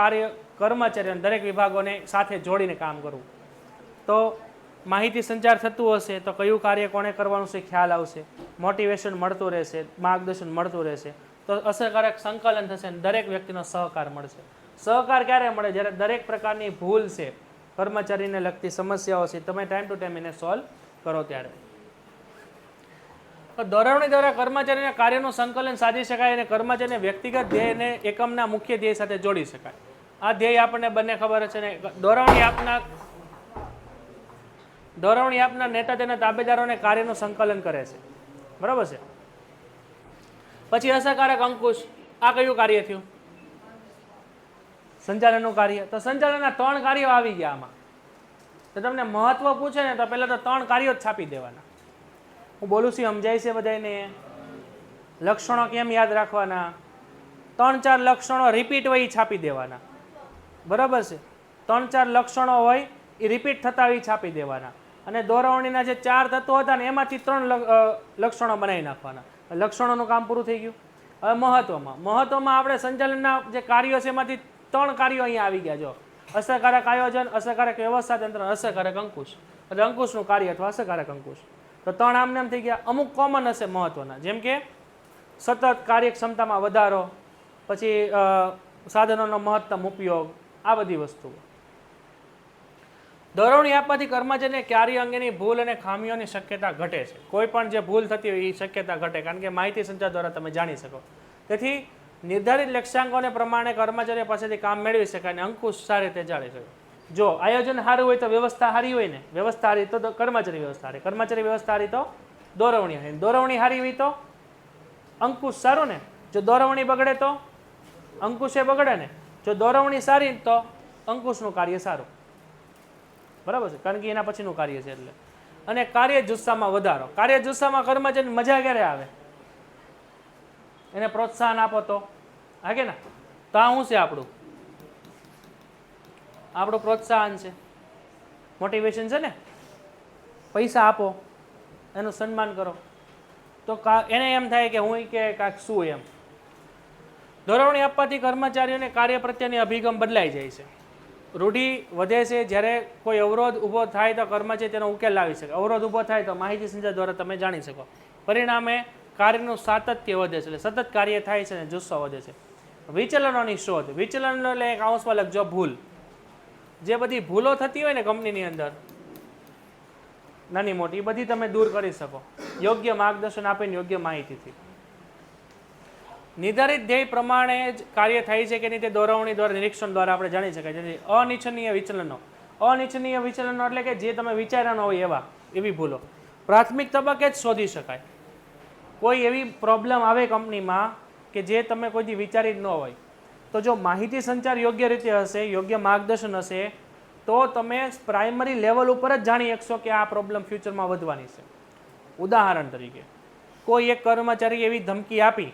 કર્મચારીઓ દરેક વિભાગોને સાથે જોડીને કામ કરવું. તો માહિતી સંચાર થતું હશે તો કયું કાર્ય કોણે કરવાનું છે ખ્યાલ આવશે, મોટિવેશન મળતું રહેશે, માર્ગદર્શન મળતું રહેશે, તો અસરકારક સંકલન થશે અને દરેક વ્યક્તિનો સહકાર મળશે. સહકાર ક્યારે મળે? જ્યારે દરેક પ્રકારની ભૂલ છે, કર્મચારીને લગતી સમસ્યાઓ છે, તમે ટાઈમ ટુ ટાઈમ એને સોલ્વ કરો ત્યારે. તો દોરવણી દ્વારા કર્મચારીના કાર્યનું સંકલન સાધી શકાય અને કર્મચારીને વ્યક્તિગત ધ્યેયને એકમના મુખ્ય ધ્યેય સાથે જોડી શકાય. આ ધ્યેય આપણને બંને ખબર છે ને. દોરવણી આપના નેતા તેના તાબેદારોને કાર્યનું સંકલન કરે છે, બરાબર છે. પછી અસરકારક અંકુશ. આ કયું કાર્ય થયું? સંચાલનનું કાર્ય. તો સંચાલનના 3 કાર્યો આવી ગયા આમાં. તો તમને મહત્વ પૂછે ને તો પહેલા તો 3 કાર્યો જ છાપી દેવાના. હું બોલું છું સમજાય છે બધાને? લક્ષણો કેમ યાદ રાખવાના? 3-4 લક્ષણો રિપીટ હોય એ છાપી દેવાના, બરાબર છે. 3-4 લક્ષણો હોય એ રિપીટ થતા હોય એ છાપી દેવાના. અને દોરવણીના જે 4 તત્વો હતા ને એમાંથી 3 લક્ષણો બનાવી નાખવાના. લક્ષણોનું કામ પૂરું થઈ ગયું. હવે મહત્વમાં આપણે સંચાલનના જે કાર્યો છે એમાંથી 3 કાર્યો અહીંયા આવી ગયા. જો અસરકારક આયોજન, અસરકારક વ્યવસ્થા તંત્ર, અસરકારક અંકુશ. એટલે અંકુશનું કાર્ય અથવા અસરકારક અંકુશ. તો 3 આમને આમ થઈ ગયા. અમુક કોમન હશે મહત્વના, જેમ કે સતત કાર્યક્ષમતામાં વધારો, પછી સાધનોનો મહત્તમ ઉપયોગ, આ બધી વસ્તુઓ. દોરવણી આપવાથી કર્મચારીને કાર્ય અંગેની ભૂલ અને ખામીઓની શક્યતા ઘટે છે. કોઈ પણ જે ભૂલ થતી હોય એ શક્યતા ઘટે, કારણ કે માહિતી સંચાર દ્વારા તમે જાણી શકો. તેથી નિર્ધારિત લક્ષ્યાંકોને પ્રમાણે કર્મચારીઓ પાસેથી કામ મેળવી શકાય અને અંકુશ સારી રીતે જાળી શકે. જો આયોજન સારું હોય તો વ્યવસ્થા સારી હોય ને, વ્યવસ્થા સારી તો કર્મચારી વ્યવસ્થા સારી, કર્મચારી વ્યવસ્થા સારી તો દોરવણી સારી, દોરવણી સારી હોય તો અંકુશ સારું ને. જો દોરવણી બગડે તો અંકુશે બગડે ને. જો દોરવણી સારી તો અંકુશનું કાર્ય સારું, બરાબર છે, કારણ કે એના પછીનું કાર્ય છે એટલે. અને કાર્ય જુસ્સામાં વધારો. કાર્ય જુસ્સામાં કર્મચારીની મજા ક્યારે આવે? એને પ્રોત્સાહન આપો તો. હા કે ના? તો આ શું છે? આપણું પ્રોત્સાહન છે, મોટિવેશન છે ને. પૈસા આપો, એનું સન્માન કરો, તો એને એમ થાય કે હું કે કાંઈક શું એમ. દોરવણી આપવાથી કર્મચારીઓને કાર્ય પ્રત્યેની અભિગમ બદલાઈ જાય છે. રૂઢિ વધે છે. જ્યારે કોઈ અવરોધ ઊભો થાય તો કર્મચારી તેનો ઉકેલ લાવી શકે. અવરોધ ઊભો થાય તો માહિતી સંચાર દ્વારા તમે જાણી શકો. પરિણામે કાર્યનું સાતત્ય વધે છે, એટલે સતત કાર્ય થાય છે અને જુસ્સો વધે છે. વિચલનોની શોધ. વિચલન એટલે એક અંશમાં લખજો ભૂલ. જે બધી ભૂલો થતી હોય ને કંપનીની અંદર નાની મોટી, એ બધી તમે દૂર કરી શકો યોગ્ય માર્ગદર્શન આપીને, યોગ્ય માહિતીથી. નિર્ધારિત ધ્યેય પ્રમાણે જ કાર્ય થાય છે કે નહીં તે દોરવણી દ્વારા, નિરીક્ષણ દ્વારા આપણે જાણી શકાય. જેથી અનિચ્છનીય વિચલનો. અનિચ્છનીય વિચલનો એટલે કે જે તમે વિચાર્યા ન હોય એવી ભૂલો પ્રાથમિક તબક્કે જ શોધી શકાય. કોઈ એવી પ્રોબ્લેમ આવે કંપનીમાં કે જે તમે કોઈથી વિચારી જ ન હોય, તો જો માહિતી સંચાર યોગ્ય રીતે હશે, યોગ્ય માર્ગદર્શન હશે, તો તમે પ્રાઇમરી લેવલ ઉપર જ જાણી શકશો કે આ પ્રોબ્લેમ ફ્યુચરમાં વધવાની છે. ઉદાહરણ તરીકે કોઈ એક કર્મચારી એવી ધમકી આપી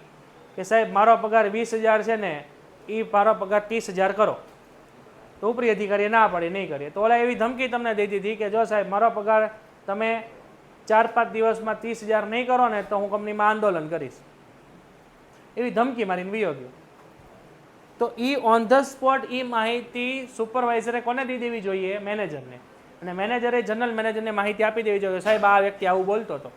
કે સાહેબ મારો પગાર 20,000 છે ને, એ મારો પગાર 30,000 કરો. તો ઉપરી અધિકારીએ ના પાડી, નહીં કરીએ. તો ઓલા એવી ધમકી તમને દઈ દીધી કે જો સાહેબ મારો પગાર તમે 4-5 દિવસમાં 30,000 નહીં કરો ને તો હું કંપનીમાં આંદોલન કરીશ. એવી ધમકી મારીને વયો ગયો. તો એ ઓન ધ સ્પોટ એ માહિતી સુપરવાઇઝરે કોને દઈ દેવી જોઈએ? મેનેજરને. અને મેનેજરે જનરલ મેનેજરને માહિતી આપી દેવી જોઈએ સાહેબ આ વ્યક્તિ આવું બોલતો હતો,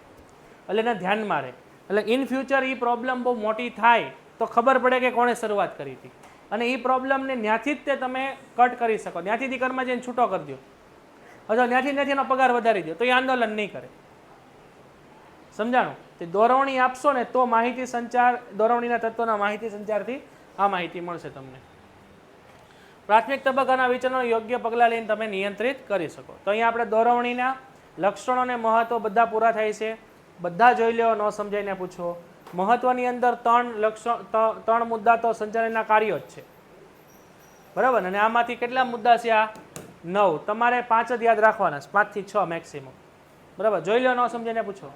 એટલે એને ધ્યાનમાં રહે. એટલે ઇન ફ્યુચર એ પ્રોબ્લેમ બહુ મોટી થાય તો ખબર પડે કે કોણે શરૂઆત કરી હતી, અને એ પ્રોબ્લેમને ત્યાંથી જ તે તમે કટ કરી શકો. ત્યાંથી કર્મચારીને છૂટો કરી દો, અથવા ત્યાંથી એનો પગાર વધારી દો, તો એ આંદોલન નહીં કરે. સમજાણું? તે દોરવણી આપશો ને તો માહિતી સંચાર, દોરવણીના તત્વોના માહિતી સંચારથી આ માહિતી મળશે તમને. પ્રાથમિક તબક્કાના વિચલનો યોગ્ય પગલાં લઈને તમે નિયંત્રિત કરી શકો. તો અહીંયા આપણે દોરવણીના લક્ષણો અને મહત્વ બધા પૂરા થાય છે. બધા જોઈ લો, ન સમજાઈને પૂછો. મહત્વની અંદર 3 મુદ્દા તો સંચાલનના કાર્યો જ છે, બરાબર. અને આમાંથી કેટલા મુદ્દા છે? આ 9. તમારે 5 જ યાદ રાખવાના, 5 થી 6 મેક્સિમમ. બરાબર, જોઈ લો, ન સમજાઈને પૂછો.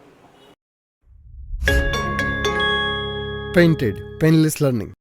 Painted, painless learning.